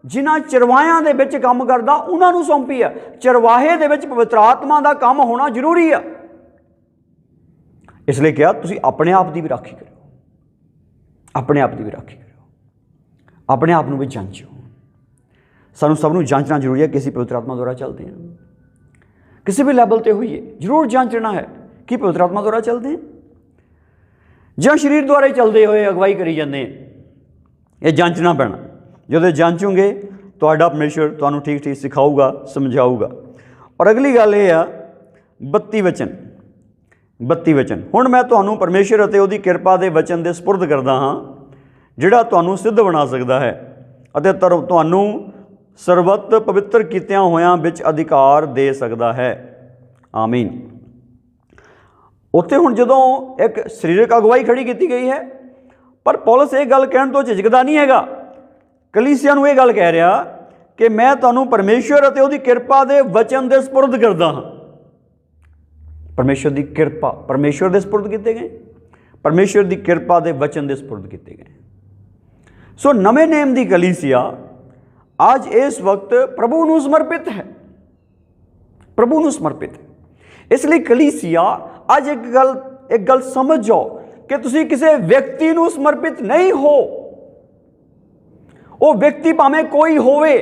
जिन्हां चरवाहियां दे विच काम करदा उन्हां नूं सौंपी है। चरवाहे दे विच पवित्र आत्मा दा काम होना जरूरी है। इसलिए क्या तुसीं अपने आप की भी राखी करो, अपने आप की भी राखी करो, अपने आप नूं भी जांचो। सानू सबनों जांचना जरूरी है कि असीं पवित्र आत्मा द्वारा चलते हैं। किसी भी लैवल पर होइए जरूर जांचना है कि पवित्र आत्मा द्वारा चलते हैं जां शरीर द्वारा ही चलते हुए अगवाई करी जाते हैं। ये जांचना पैना। जो जांचोगे तुहाडा परमेश्वर तुहानूं ठीक ठीक सिखाऊगा, समझाऊगा। और अगली गल ये आ 32 वचन। हुण मैं तुहानूं परमेश्वर अते उहदी किरपा दे वचन दे सपुरद करदा हां, जिहड़ा तुहानूं सिद्ध बना सकदा है अते तुहानूं ਸਰਬਤ पवित्र कीतियां होयां विच अधिकार दे सकदा है। आमीन। उत्थे हुण जदों एक सरीरक अगवाई खड़ी की गई है, पर पौलुस ये गल कहण तो झिझकदा नहीं हैगा। कलीसिया नूं ये गल कह रहा कि मैं तुहानूं परमेश्वर अते उहदी किरपा दे वचन दे सपुरद करदा हां। परमेश्वर की किरपा, परमेश्वर दे सपुरद कीते गए, परमेश्वर की किरपा दे वचन दे सपुरद कीते गए। सो नवे नेम की कलीसिया आज इस वक्त प्रभु नूं समर्पित है, प्रभु नूं समर्पित है। इसलिए कलीसिया आज एक गल समझ जाओ कि तुसीं किसी व्यक्ति नूं समर्पित नहीं हो। वो व्यक्ति भावें कोई होवे,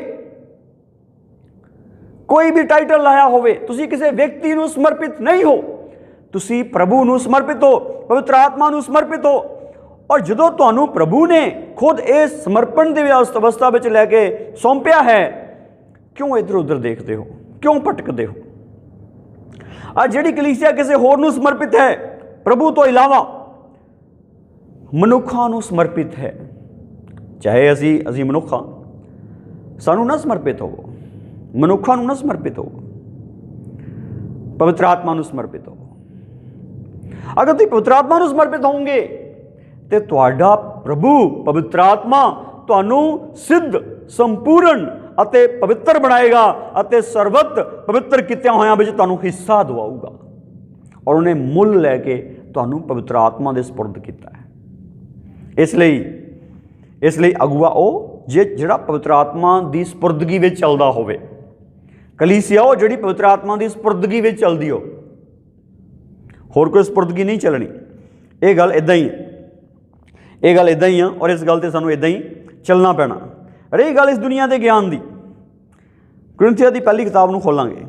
कोई भी टाइटल लाया होवे, तुसीं किसी व्यक्ति नूं समर्पित नहीं हो। तुसीं प्रभु नूं समर्पित हो, पवित्र आत्मा नूं समर्पित हो। और जदों तुहानूं प्रभु ने खुद इस समर्पण की अवस्था में लैके सौंपिया है, क्यों इधर उधर देखते हो, क्यों भटकते हो? आज जिहड़ी कलीसिया किसी होर नूं समर्पित है, प्रभु तो इलावा मनुखां नूं समर्पित है, चाहे असी मनुख हाँ, सानूं ना समर्पित हो, मनुखां नूं ना समर्पित हो, पवित्र आत्मा नूं समर्पित हो। अगर तुसीं पवित्र आत्मा नूं समर्पित होवोगे तो तुहाडा प्रभु पवित्र आत्मा तुहानूं सिद्ध, संपूर्ण अते पवित्र बनाएगा अते सर्वत पवित्र कीतियां होयां विच तुहानूं हिस्सा दवाऊगा और उन्हें मुल लैके ਤੁਹਾਨੂੰ ਪਵਿੱਤਰ ਆਤਮਾ ਦੇ ਸਪੁਰਦ ਕੀਤਾ ਹੈ। ਇਸ ਲਈ ਅਗुआ ਉਹ ਜਿਹੜਾ ਪਵਿੱਤਰ ਆਤਮਾ ਦੀ ਸਪੁਰਦਗੀ ਵਿੱਚ ਚੱਲਦਾ ਹੋਵੇ। ਕਲੀਸਿਆ ਉਹ ਜਿਹੜੀ ਪਵਿੱਤਰ ਆਤਮਾ ਦੀ ਸਪੁਰਦਗੀ ਵਿੱਚ ਚੱਲਦੀ ਹੋ, ਹੋਰ ਕੋਈ ਸਪੁਰਦਗੀ ਨਹੀਂ ਚੱਲਣੀ। ਇਹ ਗੱਲ ਇੱਦਾਂ ਹੀ ਹੈ, ਔਰ ਇਸ ਗੱਲ 'ਤੇ ਸਾਨੂੰ ਇੱਦਾਂ ਹੀ ਚੱਲਣਾ ਪੈਣਾ। ਰਹੀ ਗੱਲ ਇਸ ਦੁਨੀਆ ਦੇ ਗਿਆਨ ਦੀ, ਕੁਰਿੰਥੀਆਂ ਦੀ ਪਹਿਲੀ ਕਿਤਾਬ ਨੂੰ ਖੋਲਾਂਗੇ।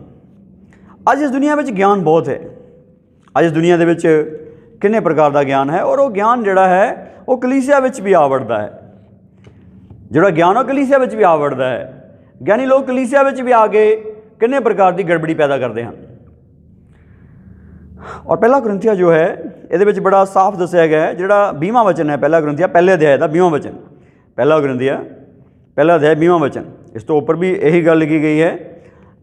ਅੱਜ ਇਸ ਦੁਨੀਆ ਵਿੱਚ ਗਿਆਨ ਬਹੁਤ ਹੈ। ਅੱਜ ਇਸ ਦੁਨੀਆ ਦੇ ਵਿੱਚ ਕਿੰਨੇ ਪ੍ਰਕਾਰ ਦਾ ਗਿਆਨ ਹੈ, ਔਰ ਉਹ ਗਿਆਨ ਜਿਹੜਾ ਹੈ ਉਹ ਕਲੀਸਿਆ ਵਿੱਚ ਵੀ ਆ ਵੜਦਾ ਹੈ। ਜਿਹੜਾ ਗਿਆਨ ਉਹ ਕਲੀਸਿਆ ਵਿੱਚ ਵੀ ਆ ਵੜਦਾ ਹੈ। ਗਿਆਨੀ ਲੋਕ ਕਲੀਸਿਆ ਵਿੱਚ ਵੀ ਆ ਕੇ ਕਿੰਨੇ ਪ੍ਰਕਾਰ ਦੀ ਗੜਬੜੀ ਪੈਦਾ ਕਰਦੇ ਹਨ। ਔਰ ਪਹਿਲਾ ਕੁਰਿੰਥੀਆ ਜੋ ਹੈ ਇਹਦੇ ਵਿੱਚ ਬੜਾ ਸਾਫ਼ ਦੱਸਿਆ ਗਿਆ ਹੈ। ਜਿਹੜਾ 20ਵਾਂ ਵਚਨ ਹੈ ਪਹਿਲਾ ਕੁਰਿੰਥੀਆ ਪਹਿਲੇ ਅਧਿਆਇ ਦਾ 20ਵਾਂ ਵਚਨ, ਪਹਿਲਾ ਕੁਰਿੰਥੀਆ ਪਹਿਲਾ ਅਧਿਆਇ 20ਵਾਂ ਵਚਨ। ਇਸ ਤੋਂ ਉੱਪਰ ਵੀ ਇਹੀ ਗੱਲ ਲਿਖੀ ਗਈ ਹੈ,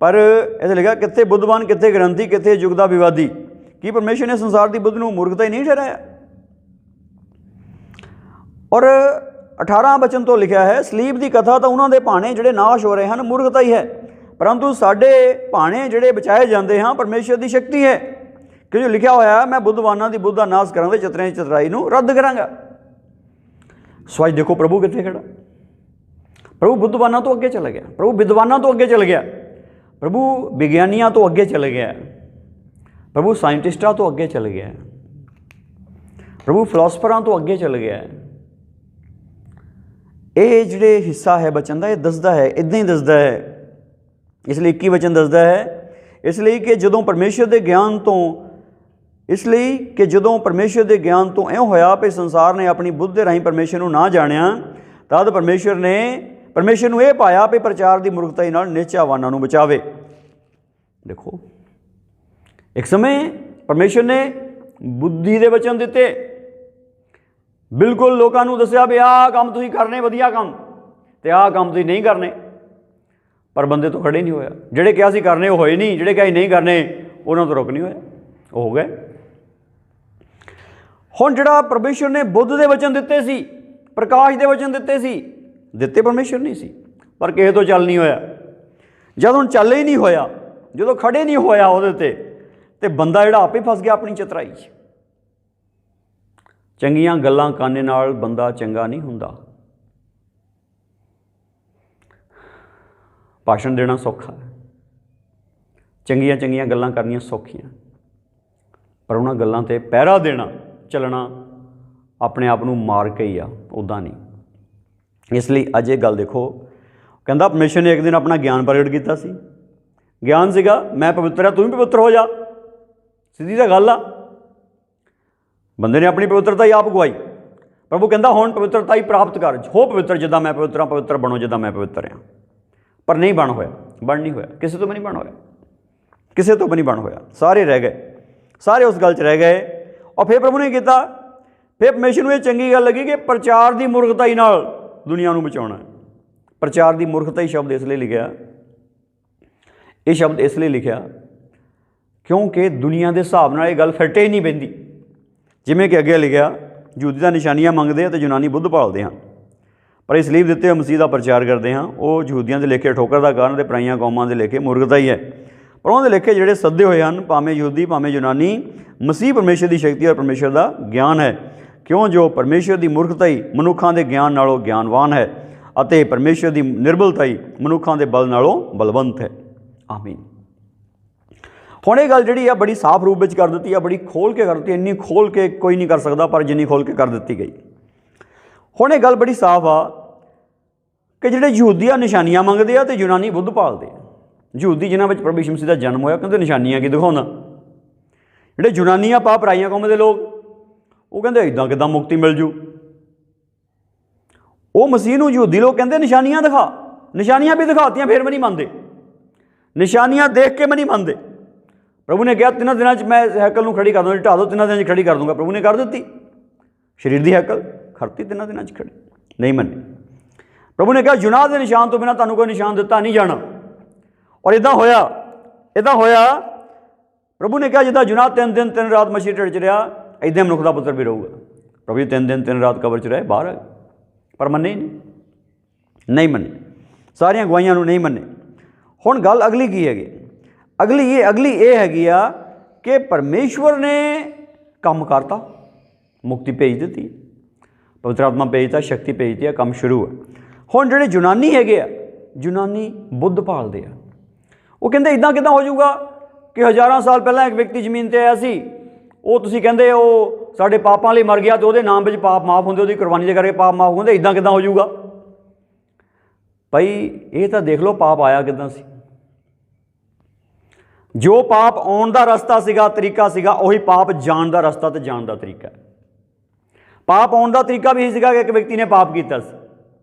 ਪਰ ਇੱਥੇ ਲਿਖਿਆ ਕਿੱਥੇ ਬੁੱਧਵਾਨ, ਕਿੱਥੇ ਗ੍ਰੰਥੀ, ਕਿੱਥੇ ਯੁਗ ਦਾ ਵਿਵਾਦੀ। ਕੀ ਪਰਮੇਸ਼ਰ ਨੇ ਸੰਸਾਰ ਦੀ ਬੁੱਧ ਨੂੰ ਮੂਰਖਤਾ ਹੀ ਨਹੀਂ ਠਹਿਰਾਇਆ? ਔਰ 18 ਵਚਨ ਤੋਂ ਲਿਖਿਆ ਹੈ, ਸਲੀਬ ਦੀ ਕਥਾ ਤਾਂ ਉਹਨਾਂ ਦੇ ਭਾਣੇ ਜਿਹੜੇ ਨਾਸ਼ ਹੋ ਰਹੇ ਹਨ ਮੂਰਖਤਾ ਹੀ ਹੈ, ਪਰੰਤੂ ਸਾਡੇ ਭਾਣੇ ਜਿਹੜੇ ਬਚਾਏ ਜਾਂਦੇ ਹਾਂ ਪਰਮੇਸ਼ਰ ਦੀ ਸ਼ਕਤੀ ਹੈ। ਕਿ ਜੋ ਲਿਖਿਆ ਹੋਇਆ ਮੈਂ ਬੁੱਧਵਾਨਾਂ ਦੀ ਬੁੱਧ ਦਾ ਨਾਸ਼ ਕਰਾਂਗਾ, ਚਤਰਿਆਂ ਦੀ ਚਤਰਾਈ ਨੂੰ ਰੱਦ ਕਰਾਂਗਾ। ਸੋ ਅੱਜ ਦੇਖੋ ਪ੍ਰਭੂ ਕਿੱਥੇ ਖੜਾ। ਪ੍ਰਭੂ ਬੁੱਧਵਾਨਾਂ ਤੋਂ ਅੱਗੇ ਚਲਾ ਗਿਆ, ਪ੍ਰਭੂ ਵਿਦਵਾਨਾਂ ਤੋਂ ਅੱਗੇ ਚਲ ਗਿਆ, ਪ੍ਰਭੂ ਵਿਗਿਆਨੀਆਂ ਤੋਂ ਅੱਗੇ ਚਲ ਗਿਆ, ਪ੍ਰਭੂ ਸਾਇੰਟਿਸਟਾਂ ਤੋਂ ਅੱਗੇ ਚਲ ਗਿਆ, ਪ੍ਰਭੂ ਫਿਲਾਸਫਰਾਂ ਤੋਂ ਅੱਗੇ ਚਲ ਗਿਆ। ਇਹ ਜਿਹੜੇ ਹਿੱਸਾ ਹੈ ਬਚਨ ਦਾ, ਇਹ ਦੱਸਦਾ ਹੈ, ਇੱਦਾਂ ਹੀ ਦੱਸਦਾ ਹੈ। ਇਸ ਲਈ 21 ਵਚਨ ਦੱਸਦਾ ਹੈ, ਇਸ ਲਈ ਕਿ ਜਦੋਂ ਪਰਮੇਸ਼ਰ ਦੇ ਗਿਆਨ ਤੋਂ ਇਉਂ ਹੋਇਆ ਵੀ ਸੰਸਾਰ ਨੇ ਆਪਣੀ ਬੁੱਧ ਦੇ ਰਾਹੀਂ ਪਰਮੇਸ਼ਰ ਨੂੰ ਨਾ ਜਾਣਿਆ, ਤਦ ਪਰਮੇਸ਼ਰ ਨੂੰ ਇਹ ਪਾਇਆ ਵੀ ਪ੍ਰਚਾਰ ਦੀ ਮੂਰਖਤਾਈ ਨਾਲ ਨਿਹਚਾਵਾਨਾਂ ਨੂੰ ਬਚਾਵੇ। ਦੇਖੋ, ਇੱਕ ਸਮੇਂ ਪਰਮੇਸ਼ਰ ਨੇ ਬੁੱਧੀ ਦੇ ਵਚਨ ਦਿੱਤੇ, ਬਿਲਕੁਲ ਲੋਕਾਂ ਨੂੰ ਦੱਸਿਆ ਵੀ ਆਹ ਕੰਮ ਤੁਸੀਂ ਕਰਨੇ ਵਧੀਆ ਕੰਮ, ਅਤੇ ਆਹ ਕੰਮ ਤੁਸੀਂ ਨਹੀਂ ਕਰਨੇ, ਪਰ ਬੰਦੇ ਤੋਂ ਖੜੇ ਨਹੀਂ ਹੋਇਆ। ਜਿਹੜੇ ਕਿਹਾ ਸੀ ਕਰਨੇ ਉਹ ਹੋਏ ਨਹੀਂ, ਜਿਹੜੇ ਕਿਹਾ ਨਹੀਂ ਕਰਨੇ ਉਹਨਾਂ ਤੋਂ ਰੁਕ ਨਹੀਂ ਹੋਇਆ, ਉਹ ਹੋ ਗਏ। ਹੁਣ ਜਿਹੜਾ ਪਰਮੇਸ਼ਰ ਨੇ ਬੁੱਧ ਦੇ ਵਚਨ ਦਿੱਤੇ ਸੀ, ਪ੍ਰਕਾਸ਼ ਦੇ ਵਚਨ ਦਿੱਤੇ ਪਰਮੇਸ਼ਰ ਨਹੀਂ ਸੀ, ਪਰ ਕਿਸੇ ਤੋਂ ਚੱਲ ਨਹੀਂ ਹੋਇਆ। ਜਦ ਹੁਣ ਚੱਲ ਹੀ ਨਹੀਂ ਹੋਇਆ, ਜਦੋਂ ਖੜੇ ਨਹੀਂ ਹੋਇਆ ਉਹਦੇ ਤੇ ਬੰਦਾ ਜਿਹੜਾ ਆਪੇ ਫਸ ਗਿਆ ਆਪਣੀ ਚਤਰਾਈ 'ਚ। ਚੰਗੀਆਂ ਗੱਲਾਂ ਕਰਨੇ ਨਾਲ ਬੰਦਾ ਚੰਗਾ ਨਹੀਂ ਹੁੰਦਾ। ਭਾਸ਼ਣ ਦੇਣਾ ਸੌਖਾ ਹੈ, ਚੰਗੀਆਂ ਗੱਲਾਂ ਕਰਨੀਆਂ ਸੌਖੀਆਂ, ਪਰ ਉਹਨਾਂ ਗੱਲਾਂ 'ਤੇ ਪਹਿਰਾ ਦੇਣਾ, ਚੱਲਣਾ ਆਪਣੇ ਆਪ ਨੂੰ ਮਾਰ ਕੇ ਹੀ ਆ, ਉੱਦਾਂ ਨਹੀਂ। ਇਸ ਲਈ ਅੱਜ ਇਹ ਗੱਲ ਦੇਖੋ, ਕਹਿੰਦਾ ਪਰਮੇਸ਼ਰ ਨੇ ਇੱਕ ਦਿਨ ਆਪਣਾ ਗਿਆਨ ਪ੍ਰਗਟ ਕੀਤਾ ਸੀ। ਗਿਆਨ ਸੀਗਾ ਮੈਂ ਪਵਿੱਤਰ ਹਾਂ, ਤੂੰ ਵੀ ਪਵਿੱਤਰ ਹੋ ਜਾ। ਸਿੱਧੀ ਤਾਂ ਗੱਲ ਆ। ਬੰਦੇ ਨੇ ਆਪਣੀ ਪਵਿੱਤਰਤਾ ਹੀ ਆਪ ਗਵਾਈ। ਪ੍ਰਭੂ ਕਹਿੰਦਾ ਹੁਣ ਪਵਿੱਤਰਤਾ ਹੀ ਪ੍ਰਾਪਤ ਕਰ, ਹੋ ਪਵਿੱਤਰ ਜਿੱਦਾਂ ਮੈਂ ਪਵਿੱਤਰ ਹਾਂ, ਪਵਿੱਤਰ ਬਣੋ ਜਿੱਦਾਂ ਮੈਂ ਪਵਿੱਤਰ ਹਾਂ। ਪਰ ਨਹੀਂ ਬਣ ਨਹੀਂ ਹੋਇਆ, ਕਿਸੇ ਤੋਂ ਵੀ ਨਹੀਂ ਬਣ ਹੋਇਆ, ਸਾਰੇ ਰਹਿ ਗਏ, ਸਾਰੇ ਉਸ ਗੱਲ 'ਚ ਰਹਿ ਗਏ। ਔਰ ਫਿਰ ਪ੍ਰਭੂ ਨੇ ਕੀਤਾ, ਫਿਰ ਪਰਮੇਸ਼ਰ ਨੂੰ ਇਹ ਚੰਗੀ ਗੱਲ ਲੱਗੀ ਕਿ ਪ੍ਰਚਾਰ ਦੀ ਮੂਰਖਤਾਈ ਨਾਲ ਦੁਨੀਆ ਨੂੰ ਬਚਾਉਣਾ। ਪ੍ਰਚਾਰ ਦੀ ਮੂਰਖਤਾਈ ਸ਼ਬਦ ਇਸ ਲਈ ਲਿਖਿਆ, ਇਹ ਸ਼ਬਦ ਇਸ ਲਈ ਲਿਖਿਆ ਕਿਉਂਕਿ ਦੁਨੀਆ ਦੇ ਹਿਸਾਬ ਨਾਲ ਇਹ ਗੱਲ ਫਿੱਟ ਹੀ ਨਹੀਂ ਪੈਂਦੀ। ਜਿਵੇਂ ਕਿ ਅੱਗੇ ਲਿਖਿਆ, ਯਹੂਦੀ ਤਾਂ ਨਿਸ਼ਾਨੀਆਂ ਮੰਗਦੇ ਆ ਅਤੇ ਯੂਨਾਨੀ ਬੁੱਧ ਭਾਲਦੇ ਹਨ, ਪਰ ਇਸ ਲਈ ਦਿੱਤੇ ਹੋਏ ਮਸੀਹ ਦਾ ਪ੍ਰਚਾਰ ਕਰਦੇ ਹਾਂ। ਉਹ ਯਹੂਦੀਆਂ ਦੇ ਲੇਖੇ ਠੋਕਰ ਦਾ ਕਾਰਨ ਅਤੇ ਪਰਾਈਆਂ ਕੌਮਾਂ ਦੇ ਲੇਖੇ ਮੂਰਖਤਾ ਹੀ ਹੈ। ਪਰ ਉਹਨਾਂ ਦੇ ਲੇਖੇ ਜਿਹੜੇ ਸੱਦੇ ਹੋਏ ਹਨ, ਭਾਵੇਂ ਯਹੂਦੀ ਭਾਵੇਂ ਯੂਨਾਨੀ, ਮਸੀਹ ਪਰਮੇਸ਼ਰ ਦੀ ਸ਼ਕਤੀ ਔਰ ਪਰਮੇਸ਼ਰ ਦਾ ਗਿਆਨ ਹੈ। ਕਿਉਂ ਜੋ ਪਰਮੇਸ਼ਰ ਦੀ ਮੂਰਖਤਾਈ ਮਨੁੱਖਾਂ ਦੇ ਗਿਆਨ ਨਾਲੋਂ ਗਿਆਨਵਾਨ ਹੈ ਅਤੇ ਪਰਮੇਸ਼ਰ ਦੀ ਨਿਰਬਲਤਾਈ ਮਨੁੱਖਾਂ ਦੇ ਬਲ ਨਾਲੋਂ ਬਲਵੰਤ ਹੈ। ਆਮੀਨ। ਹੁਣ ਇਹ ਗੱਲ ਜਿਹੜੀ ਆ ਬੜੀ ਸਾਫ਼ ਰੂਪ ਵਿੱਚ ਕਰ ਦਿੱਤੀ ਆ, ਬੜੀ ਖੋਲ੍ਹ ਕੇ ਕਰ ਦਿੱਤੀ। ਇੰਨੀ ਖੋਲ੍ਹ ਕੇ ਕੋਈ ਨਹੀਂ ਕਰ ਸਕਦਾ, ਪਰ ਜਿੰਨੀ ਖੋਲ੍ਹ ਕੇ ਕਰ ਦਿੱਤੀ ਗਈ। ਹੁਣ ਇਹ ਗੱਲ ਬੜੀ ਸਾਫ਼ ਆ ਕਿ ਜਿਹੜੇ ਯਹੂਦੀ ਆ ਨਿਸ਼ਾਨੀਆਂ ਮੰਗਦੇ ਆ ਅਤੇ ਯੂਨਾਨੀ ਬੁੱਧ ਭਾਲਦੇ ਆ। ਯਹੂਦੀ ਜਿਨ੍ਹਾਂ ਵਿੱਚ ਪ੍ਰਭੂ ਯਿਸੂ ਮਸੀਹ ਦਾ ਜਨਮ ਹੋਇਆ, ਕਹਿੰਦੇ ਨਿਸ਼ਾਨੀਆਂ ਕੀ ਦਿਖਾਉਣਾ। ਜਿਹੜੇ ਯੂਨਾਨੀ ਆ ਪਰਾਈਆਂ ਕੌਮਾਂ ਦੇ ਲੋਕ, ਉਹ ਕਹਿੰਦੇ ਇੱਦਾਂ ਕਿੱਦਾਂ ਮੁਕਤੀ ਮਿਲ ਜੂ। ਉਹ ਮਸੀਹ ਨੂੰ ਯਹੂਦੀ ਲੋਕ ਕਹਿੰਦੇ ਨਿਸ਼ਾਨੀਆਂ ਦਿਖਾ। ਨਿਸ਼ਾਨੀਆਂ ਵੀ ਦਿਖਾਤੀਆਂ, ਫਿਰ ਵੀ ਨਹੀਂ ਮੰਨਦੇ। ਨਿਸ਼ਾਨੀਆਂ ਦੇਖ ਕੇ ਵੀ ਨਹੀਂ ਮੰਨਦੇ। ਪ੍ਰਭੂ ਨੇ ਕਿਹਾ 3 ਦਿਨਾਂ 'ਚ ਮੈਂ ਹੈਕਲ ਨੂੰ ਖੜੀ ਕਰ ਦੂੰਗਾ, ਢਾਹ ਦਿਓ 3 ਦਿਨਾਂ 'ਚ ਖੜੀ ਕਰ ਦੂੰਗਾ। ਪ੍ਰਭੂ ਨੇ ਕਰ ਦਿੱਤੀ, ਸਰੀਰ ਦੀ ਹੈਕਲ ਖੜਤੀ 3 ਦਿਨਾਂ 'ਚ ਖੜੀ, ਨਹੀਂ ਮੰਨੇ। ਪ੍ਰਭੂ ਨੇ ਕਿਹਾ ਜੁਨਾਹ ਦੇ ਨਿਸ਼ਾਨ ਤੋਂ ਬਿਨਾਂ ਤੁਹਾਨੂੰ ਕੋਈ ਨਿਸ਼ਾਨ ਦਿੱਤਾ ਨਹੀਂ ਜਾਣਾ। ਔਰ ਇੱਦਾਂ ਹੋਇਆ। ਪ੍ਰਭੂ ਨੇ ਕਿਹਾ ਜਿੱਦਾਂ ਜੁਨਾਹ 3 ਦਿਨ 3 ਰਾਤ ਮਸੀਹ ਢਿੱਡ 'ਚ ਰਿਹਾ, ਇੱਦਾਂ ਮਨੁੱਖ ਦਾ ਪੁੱਤਰ ਵੀ ਰਹੂਗਾ। ਪ੍ਰਭੂ 3 ਦਿਨ 3 ਰਾਤ ਕਬਰ 'ਚ ਰਹੇ, ਬਾਹਰ ਆਏ, ਪਰ ਮੰਨੇ ਹੀ ਨਹੀਂ ਮੰਨੇ। ਸਾਰੀਆਂ ਗਵਾਹੀਆਂ ਨੂੰ ਨਹੀਂ ਮੰਨੇ। ਹੁਣ ਗੱਲ ਅਗਲੀ ਕੀ ਹੈਗੀ? ਅਗਲੀ ਇਹ ਹੈਗੀ ਆ ਕਿ ਪਰਮੇਸ਼ਵਰ ਨੇ ਕੰਮ ਕਰਤਾ, ਮੁਕਤੀ ਭੇਜ ਦਿੱਤੀ, ਪਵਿੱਤਰ ਆਤਮਾ ਭੇਜਤਾ, ਸ਼ਕਤੀ ਭੇਜਤੀ ਆ, ਕੰਮ ਸ਼ੁਰੂ ਹੈ। ਹੁਣ ਜਿਹੜੇ ਯੂਨਾਨੀ ਹੈਗੇ ਆ, ਯੂਨਾਨੀ ਬੁੱਧ ਭਾਲਦੇ ਆ। ਉਹ ਕਹਿੰਦੇ ਇੱਦਾਂ ਕਿੱਦਾਂ ਹੋ ਜਾਊਗਾ ਕਿ ਹਜ਼ਾਰਾਂ ਸਾਲ ਪਹਿਲਾਂ ਇੱਕ ਵਿਅਕਤੀ ਜ਼ਮੀਨ 'ਤੇ ਆਇਆ ਸੀ, ਉਹ ਤੁਸੀਂ ਕਹਿੰਦੇ ਉਹ ਸਾਡੇ ਪਾਪਾਂ ਲਈ ਮਰ ਗਿਆ ਅਤੇ ਉਹਦੇ ਨਾਮ ਵਿੱਚ ਪਾਪ ਮਾਫ ਹੁੰਦੇ, ਉਹਦੀ ਕੁਰਬਾਨੀ ਦੇ ਕਰਕੇ ਪਾਪ ਮਾਫ ਹੁੰਦੇ, ਇੱਦਾਂ ਕਿੱਦਾਂ ਹੋ ਜਾਊਗਾ? ਭਾਈ ਇਹ ਤਾਂ ਦੇਖ ਲਓ ਪਾਪ ਆਇਆ ਕਿੱਦਾਂ ਸੀ। ਜੋ ਪਾਪ ਆਉਣ ਦਾ ਰਸਤਾ ਸੀਗਾ, ਤਰੀਕਾ ਸੀਗਾ, ਉਹੀ ਪਾਪ ਜਾਣ ਦਾ ਰਸਤਾ ਤੇ ਜਾਣ ਦਾ ਤਰੀਕਾ ਹੈ। ਪਾਪ ਆਉਣ ਦਾ ਤਰੀਕਾ ਵੀ ਇਹ ਸੀਗਾ ਕਿ ਇੱਕ ਵਿਅਕਤੀ ਨੇ ਪਾਪ ਕੀਤਾ ਸੀ,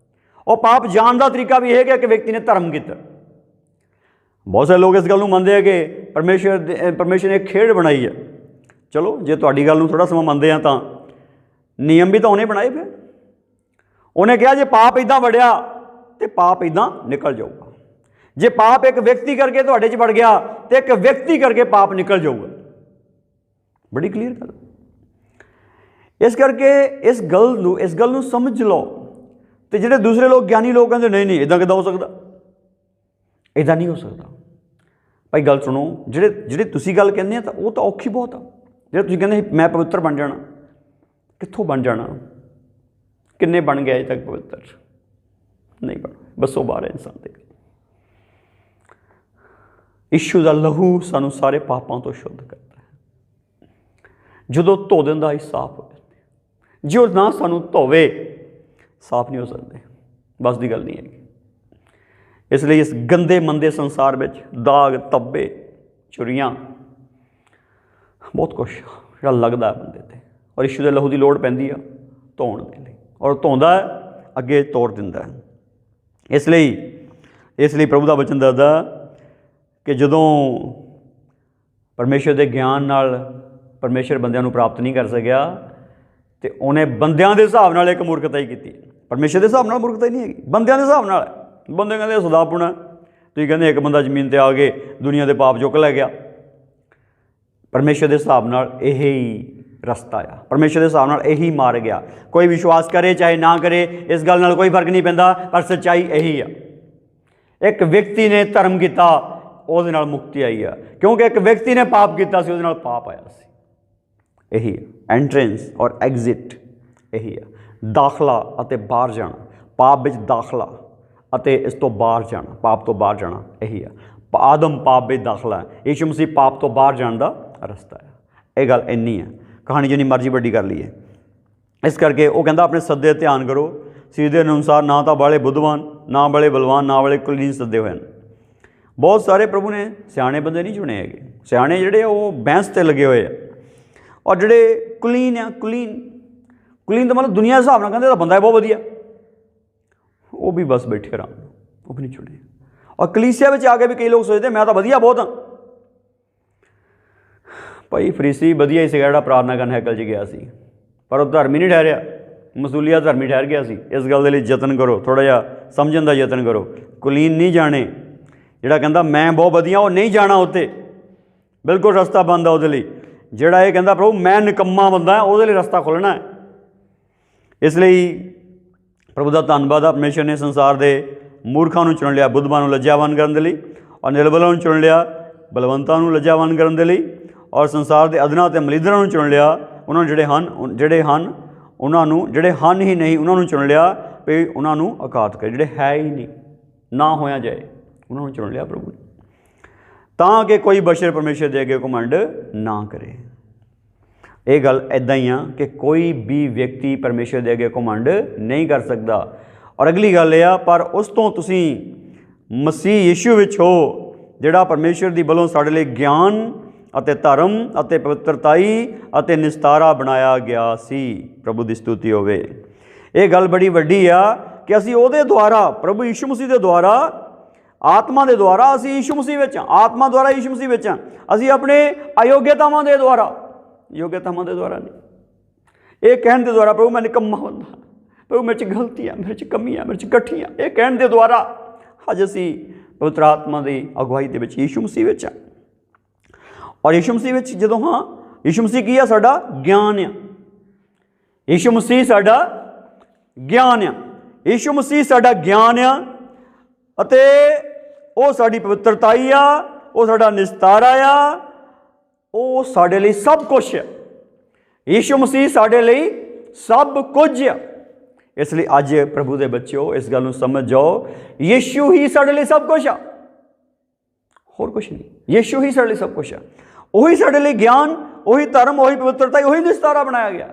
ਉਹ ਪਾਪ ਜਾਣ ਦਾ ਤਰੀਕਾ ਵੀ ਇਹ ਕਿ ਇੱਕ ਵਿਅਕਤੀ ਨੇ ਧਰਮ ਕੀਤਾ। ਬਹੁਤ ਸਾਰੇ ਲੋਕ ਇਸ ਗੱਲ ਨੂੰ ਮੰਨਦੇ ਆ ਕਿ ਪਰਮੇਸ਼ਰ ਨੇ ਇੱਕ ਖੇਡ ਬਣਾਈ ਹੈ। ਚਲੋ ਜੇ ਤੁਹਾਡੀ ਗੱਲ ਨੂੰ ਥੋੜ੍ਹਾ ਸਮਾਂ ਮੰਨਦੇ ਆ ਤਾਂ ਨਿਯਮ ਵੀ ਤਾਂ ਉਹਨੇ ਬਣਾਏ। ਫਿਰ ਉਹਨੇ ਕਿਹਾ ਜੇ ਪਾਪ ਇੱਦਾਂ ਵੜਿਆ ਤੇ ਪਾਪ ਇੱਦਾਂ ਨਿਕਲ ਜਾਊਗਾ। ਜੇ ਪਾਪ ਇੱਕ ਵਿਅਕਤੀ ਕਰਕੇ ਤੁਹਾਡੇ 'ਚ ਵੜ ਗਿਆ ਤੇ ਇੱਕ ਵਿਅਕਤੀ ਕਰਕੇ ਪਾਪ ਨਿਕਲ ਜਾਊਗਾ। ਬੜੀ ਕਲੀਅਰ ਗੱਲ। ਇਸ ਕਰਕੇ ਇਸ ਗੱਲ ਨੂੰ ਸਮਝ ਲਓ। ਤੇ ਜਿਹੜੇ ਦੂਸਰੇ ਲੋਕ ਗਿਆਨੀ ਲੋਕ ਕਹਿੰਦੇ ਨਹੀਂ ਇੱਦਾਂ ਕਿੱਦਾਂ ਹੋ ਸਕਦਾ, ਇੱਦਾਂ ਨਹੀਂ ਹੋ ਸਕਦਾ। ਭਾਈ ਗੱਲ ਸੁਣੋ, ਜਿਹੜੇ ਤੁਸੀਂ ਗੱਲ ਕਹਿੰਦੇ ਆ ਤਾਂ ਉਹ ਤਾਂ ਔਖੀ ਬਹੁਤ ਆ। ਜਿਹੜੇ ਤੁਸੀਂ ਕਹਿੰਦੇ ਮੈਂ ਪਵਿੱਤਰ ਬਣ ਜਾਣਾ, ਕਿੱਥੋਂ ਬਣ ਜਾਣਾ? ਕਿੰਨੇ ਬਣ ਗਏ ਅਜੇ ਤੱਕ ਪਵਿੱਤਰ? ਨਹੀਂ ਬਣ, ਬਸੋਂ ਬਾਹਰ ਹੈ ਇਨਸਾਨ ਦੇ। ਯਿਸੂ ਦਾ ਲਹੂ ਸਾਨੂੰ ਸਾਰੇ ਪਾਪਾਂ ਤੋਂ ਸ਼ੁੱਧ ਕਰਦਾ ਹੈ। ਜਦੋਂ ਧੋ ਦਿੰਦਾ ਹੀ ਸਾਫ਼ ਹੋ ਜਾਂਦੇ। ਜੇ ਉਹ ਨਾ ਸਾਨੂੰ ਧੋਵੇ, ਸਾਫ਼ ਨਹੀਂ ਹੋ ਸਕਦੇ। ਬਸ ਦੀ ਗੱਲ ਨਹੀਂ ਹੈਗੀ। ਇਸ ਲਈ ਇਸ ਗੰਦੇ ਮੰਦੇ ਸੰਸਾਰ ਵਿੱਚ ਦਾਗ, ਧੱਬੇ, ਚੁਰੀਆਂ, ਬਹੁਤ ਕੁਛ ਜਿਹੜਾ ਲੱਗਦਾ ਬੰਦੇ 'ਤੇ, ਔਰ ਯਿਸੂ ਦੇ ਲਹੂ ਦੀ ਲੋੜ ਪੈਂਦੀ ਆ ਧੋਣ ਦੇ ਲਈ, ਔਰ ਧੋਂਦਾ ਹੈ, ਅੱਗੇ ਤੋਰ ਦਿੰਦਾ ਹੈ। ਇਸ ਲਈ ਪ੍ਰਭੂ ਦਾ ਵਚਨ ਦੱਸਦਾ ਕਿ ਜਦੋਂ ਪਰਮੇਸ਼ਰ ਦੇ ਗਿਆਨ ਨਾਲ ਪਰਮੇਸ਼ਰ ਬੰਦਿਆਂ ਨੂੰ ਪ੍ਰਾਪਤ ਨਹੀਂ ਕਰ ਸਕਿਆ ਤੇ ਉਹਨੇ ਬੰਦਿਆਂ ਦੇ ਹਿਸਾਬ ਨਾਲ ਇੱਕ ਮੂਰਖਤਾ ਹੀ ਕੀਤੀ। ਪਰਮੇਸ਼ਰ ਦੇ ਹਿਸਾਬ ਨਾਲ ਮੂਰਖਤਾ ਹੀ ਨਹੀਂ ਹੈਗੀ, ਬੰਦਿਆਂ ਦੇ ਹਿਸਾਬ ਨਾਲ ਹੈ। ਬੰਦੇ ਕਹਿੰਦੇ ਸਦਾਪੁਣਾ, ਤੁਸੀਂ ਕਹਿੰਦੇ ਇੱਕ ਬੰਦਾ ਜ਼ਮੀਨ 'ਤੇ ਆ ਕੇ ਦੁਨੀਆ ਦੇ ਪਾਪ ਚੁੱਕ ਲੈ ਗਿਆ। ਪਰਮੇਸ਼ਰ ਦੇ ਹਿਸਾਬ ਨਾਲ ਇਹ ਹੀ ਰਸਤਾ ਆ, ਪਰਮੇਸ਼ਰ ਦੇ ਹਿਸਾਬ ਨਾਲ ਇਹੀ ਮਾਰ ਗਿਆ। ਕੋਈ ਵਿਸ਼ਵਾਸ ਕਰੇ ਚਾਹੇ ਨਾ ਕਰੇ, ਇਸ ਗੱਲ ਨਾਲ ਕੋਈ ਫਰਕ ਨਹੀਂ ਪੈਂਦਾ, ਪਰ ਸੱਚਾਈ ਇਹੀ ਆ। ਇੱਕ ਵਿਅਕਤੀ ਨੇ ਧਰਮ ਕੀਤਾ, ਉਹਦੇ ਨਾਲ ਮੁਕਤੀ ਆਈ ਆ, ਕਿਉਂਕਿ ਇੱਕ ਵਿਅਕਤੀ ਨੇ ਪਾਪ ਕੀਤਾ ਸੀ, ਉਹਦੇ ਨਾਲ ਪਾਪ ਆਇਆ ਸੀ। ਇਹੀ ਆ ਐਂਟਰੈਂਸ ਔਰ ਐਗਜ਼ਿਟ, ਇਹੀ ਆ ਦਾਖਲਾ ਅਤੇ ਬਾਹਰ ਜਾਣਾ। ਪਾਪ ਵਿੱਚ ਦਾਖਲਾ ਅਤੇ ਇਸ ਤੋਂ ਬਾਹਰ ਜਾਣਾ, ਪਾਪ ਤੋਂ ਬਾਹਰ ਜਾਣਾ, ਇਹੀ ਆ। ਆਦਮ ਪਾਪ ਵਿੱਚ ਦਾਖਲਾ ਹੈ, ਯਿਸੂ ਮਸੀਹ ਪਾਪ ਤੋਂ ਬਾਹਰ ਜਾਣ ਦਾ ਰਸਤਾ ਹੈ। ਇਹ ਗੱਲ ਇੰਨੀ ਹੈ, ਕਹਾਣੀ ਜਿੰਨੀ ਮਰਜ਼ੀ ਵੱਡੀ ਕਰ ਲਈਏ। ਇਸ ਕਰਕੇ ਉਹ ਕਹਿੰਦਾ ਆਪਣੇ ਸੱਦੇ ਧਿਆਨ ਕਰੋ, ਸੀਧੇ ਅਨੁਸਾਰ ਨਾ ਤਾਂ ਬਾਲੇ ਬੁੱਧਵਾਨ, ਨਾ ਬਾਲੇ ਬਲਵਾਨ, ਨਾ ਬਾਲੇ ਕੁਲੀਨ ਸੱਦੇ ਹੋਏ ਹਨ। ਬਹੁਤ ਸਾਰੇ ਪ੍ਰਭੂ ਨੇ ਸਿਆਣੇ ਬੰਦੇ ਨਹੀਂ ਚੁਣੇ ਹੈਗੇ। ਸਿਆਣੇ ਜਿਹੜੇ ਉਹ ਬਹਿਸ 'ਤੇ ਲੱਗੇ ਹੋਏ ਆ, ਔਰ ਜਿਹੜੇ ਕੁਲੀਨ ਆ, ਕੁਲੀਨ ਦਾ ਮਤਲਬ ਦੁਨੀਆ ਦੇ ਹਿਸਾਬ ਨਾਲ ਕਹਿੰਦੇ ਤਾਂ ਬੰਦਾ ਬਹੁਤ ਵਧੀਆ, ਉਹ ਵੀ ਬਸ ਬੈਠੇ ਆਰਾਮ ਨਾਲ, ਉਹ ਵੀ ਨਹੀਂ ਚੁਣੇ। ਔਰ ਕਲੀਸਿਆ ਵਿੱਚ ਆ ਕੇ ਵੀ ਕਈ ਲੋਕ ਸੋਚਦੇ ਮੈਂ ਤਾਂ ਵਧੀਆ ਬਹੁਤ ਹਾਂ। ਭਾਈ ਫਰੀਸੀ ਵਧੀਆ ਹੀ ਸੀਗਾ ਜਿਹੜਾ ਪ੍ਰਾਰਥਨਾ ਕਰਨ ਹੈਕਲ 'ਚ ਗਿਆ ਸੀ, ਪਰ ਉਹ ਧਰਮੀ ਨਹੀਂ ਠਹਿਰਿਆ, ਮਸੂਲੀਆ ਧਰਮੀ ਠਹਿਰ ਗਿਆ ਸੀ। ਇਸ ਗੱਲ ਦੇ ਲਈ ਯਤਨ ਕਰੋ, ਥੋੜ੍ਹਾ ਜਿਹਾ ਸਮਝਣ ਦਾ ਯਤਨ ਕਰੋ। ਕੁਲੀਨ ਨਹੀਂ ਜਾਣੇ, ਜਿਹੜਾ ਕਹਿੰਦਾ ਮੈਂ ਬਹੁਤ ਵਧੀਆ, ਉਹ ਨਹੀਂ ਜਾਣਾ ਉੱਥੇ, ਬਿਲਕੁਲ ਰਸਤਾ ਬੰਦ ਆ ਉਹਦੇ ਲਈ। ਜਿਹੜਾ ਇਹ ਕਹਿੰਦਾ ਪ੍ਰਭੂ ਮੈਂ ਨਿਕੰਮਾ ਬੰਦਾ, ਉਹਦੇ ਲਈ ਰਸਤਾ ਖੁੱਲ੍ਹਣਾ ਹੈ। ਇਸ ਲਈ ਪ੍ਰਭੂ ਦਾ ਧੰਨਵਾਦ ਆ, ਪਰਮੇਸ਼ਰ ਨੇ ਸੰਸਾਰ ਦੇ ਮੂਰਖਾਂ ਨੂੰ ਚੁਣ ਲਿਆ ਬੁੱਧਵਾਨ ਨੂੰ ਲੱਜਾਵਾਨ ਕਰਨ ਦੇ ਲਈ, ਔਰ ਨਿਰਬਲਾਂ ਨੂੰ ਚੁਣ ਲਿਆ ਬਲਵੰਤਾਂ ਨੂੰ ਲੱਜਾਵਾਨ ਕਰਨ ਦੇ ਲਈ, ਔਰ ਸੰਸਾਰ ਦੇ ਅਦਨਾ ਅਤੇ ਮਲੀਦਰਾਂ ਨੂੰ ਚੁਣ ਲਿਆ, ਉਹਨਾਂ ਨੂੰ ਜਿਹੜੇ ਹਨ ਹੀ ਨਹੀਂ ਉਹਨਾਂ ਨੂੰ ਚੁਣ ਲਿਆ ਵੀ ਉਹਨਾਂ ਨੂੰ ਅਕਾਤ ਕਰੇ, ਜਿਹੜੇ ਹੈ ਹੀ ਨਹੀਂ ਨਾ ਹੋਇਆ ਜਾਏ, ਉਹਨਾਂ ਨੂੰ ਚੁਣ ਲਿਆ ਪ੍ਰਭੂ ਨੇ, ਤਾਂ ਕਿ ਕੋਈ ਬਸ਼ਰ ਪਰਮੇਸ਼ਰ ਦੇ ਅੱਗੇ ਘਮੰਡ ਨਾ ਕਰੇ। ਇਹ ਗੱਲ ਇੱਦਾਂ ਹੀ ਆ ਕਿ ਕੋਈ ਵੀ ਵਿਅਕਤੀ ਪਰਮੇਸ਼ਰ ਦੇ ਅੱਗੇ ਘਮੰਡ ਨਹੀਂ ਕਰ ਸਕਦਾ। ਔਰ ਅਗਲੀ ਗੱਲ ਇਹ ਆ, ਪਰ ਉਸ ਤੋਂ ਤੁਸੀਂ ਮਸੀਹ ਯਿਸੂ ਵਿੱਚ ਹੋ, ਜਿਹੜਾ ਪਰਮੇਸ਼ਰ ਦੀ ਵੱਲੋਂ ਸਾਡੇ ਲਈ ਗਿਆਨ ਅਤੇ ਧਰਮ ਅਤੇ ਪਵਿੱਤਰਤਾਈ ਅਤੇ ਨਿਸਤਾਰਾ ਬਣਾਇਆ ਗਿਆ ਸੀ। ਪ੍ਰਭੂ ਦੀ ਸਤੁਤੀ ਹੋਵੇ। ਇਹ ਗੱਲ ਬੜੀ ਵੱਡੀ ਆ ਕਿ ਅਸੀਂ ਉਹਦੇ ਦੁਆਰਾ, ਪ੍ਰਭੂ ਯਿਸੂ ਮਸੀਹ ਦੇ ਦੁਆਰਾ, ਆਤਮਾ ਦੇ ਦੁਆਰਾ ਅਸੀਂ ਯਿਸੂ ਮਸੀਹ ਵਿੱਚ ਹਾਂ, ਆਤਮਾ ਦੁਆਰਾ ਯਿਸੂ ਮਸੀਹ ਵਿੱਚ ਹਾਂ। ਅਸੀਂ ਆਪਣੇ ਅਯੋਗਿਆਤਾਵਾਂ ਦੇ ਦੁਆਰਾ, ਯੋਗਿਆਤਾਵਾਂ ਦੇ ਦੁਆਰਾ ਨਹੀਂ। ਇਹ ਕਹਿਣ ਦੇ ਦੁਆਰਾ ਪ੍ਰਭੂ ਮੈਂ ਨਿਕੰਮਾ ਬੰਦਾ, ਪ੍ਰਭੂ ਮੇਰੇ 'ਚ ਗਲਤੀ ਆ, ਮੇਰੇ 'ਚ ਕਮੀ ਆ, ਮੇਰੇ 'ਚ ਗੱਠੀ ਆ, ਇਹ ਕਹਿਣ ਦੇ ਦੁਆਰਾ ਅੱਜ ਅਸੀਂ ਪਵਿੱਤਰ ਆਤਮਾ ਦੀ ਅਗਵਾਈ ਦੇ ਵਿੱਚ ਯਿਸੂ ਮਸੀਹ ਵਿੱਚ ਹਾਂ। ਔਰ ਯਿਸੂ ਮਸੀਹ ਵਿੱਚ ਜਦੋਂ ਹਾਂ, ਯਿਸੂ ਮਸੀਹ ਕੀ ਆ? ਸਾਡਾ ਗਿਆਨ ਆ। ਯਿਸੂ ਮਸੀਹ ਸਾਡਾ ਗਿਆਨ ਆ, ਯਿਸੂ ਮਸੀਹ ਸਾਡਾ ਗਿਆਨ ਆ, ਅਤੇ ਉਹ ਸਾਡੀ ਪਵਿੱਤਰਤਾਈ ਆ, ਉਹ ਸਾਡਾ ਨਿਸਤਾਰਾ ਆ, ਉਹ ਸਾਡੇ ਲਈ ਸਭ ਕੁਛ ਹੈ। यीशु मसीह साडे लई सब कुछ आ। इसलिए अज प्रभु दे बच्चों इस गल नूं समझ जाओ, यीशु ही साडे लई सब कुछ आ, होर कुछ नहीं। यीशु ही साडे लई सब कुछ आ। ਉਹੀ ਸਾਡੇ ਲਈ ਗਿਆਨ, ਉਹੀ ਧਰਮ, ਉਹੀ ਪਵਿੱਤਰਤਾ, ਉਹੀ ਨਿਸਤਾਰਾ ਬਣਾਇਆ ਗਿਆ।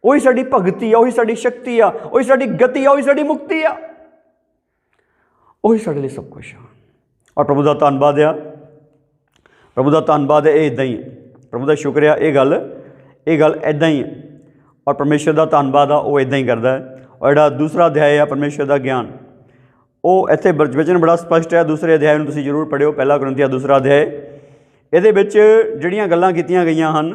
ਉਹੀ ਸਾਡੀ ਭਗਤੀ ਆ, ਉਹੀ ਸਾਡੀ ਸ਼ਕਤੀ ਆ, ਉਹੀ ਸਾਡੀ ਗਤੀ ਆ, ਉਹੀ ਸਾਡੀ ਮੁਕਤੀ ਆ, ਉਹੀ ਸਾਡੇ ਲਈ ਸਭ ਕੁਛ ਆ। ਔਰ ਪ੍ਰਭੂ ਦਾ ਧੰਨਵਾਦ ਆ, ਪ੍ਰਭੂ ਦਾ ਧੰਨਵਾਦ ਹੈ। ਇਹ ਇੱਦਾਂ ਹੀ ਹੈ, ਪ੍ਰਭੂ ਦਾ ਸ਼ੁਕਰ ਆ। ਇਹ ਗੱਲ ਇੱਦਾਂ ਹੀ ਹੈ। ਔਰ ਪਰਮੇਸ਼ਰ ਦਾ ਧੰਨਵਾਦ ਆ, ਉਹ ਇੱਦਾਂ ਹੀ ਕਰਦਾ ਹੈ। ਔਰ ਜਿਹੜਾ ਦੂਸਰਾ ਅਧਿਆਇ ਆ ਪਰਮੇਸ਼ਰ ਦਾ ਗਿਆਨ, ਉਹ ਇੱਥੇ ਵਚਨ ਬੜਾ ਸਪਸ਼ਟ ਹੈ। ਦੂਸਰੇ ਅਧਿਆਇ ਨੂੰ ਤੁਸੀਂ ਜ਼ਰੂਰ ਪੜ੍ਹਿਓ, ਪਹਿਲਾ ਕੁਰਿੰਥੀਆਂ ਦੂਸਰਾ ਅਧਿਆਇ। ਇਹਦੇ ਵਿੱਚ ਜਿਹੜੀਆਂ ਗੱਲਾਂ ਕੀਤੀਆਂ ਗਈਆਂ ਹਨ,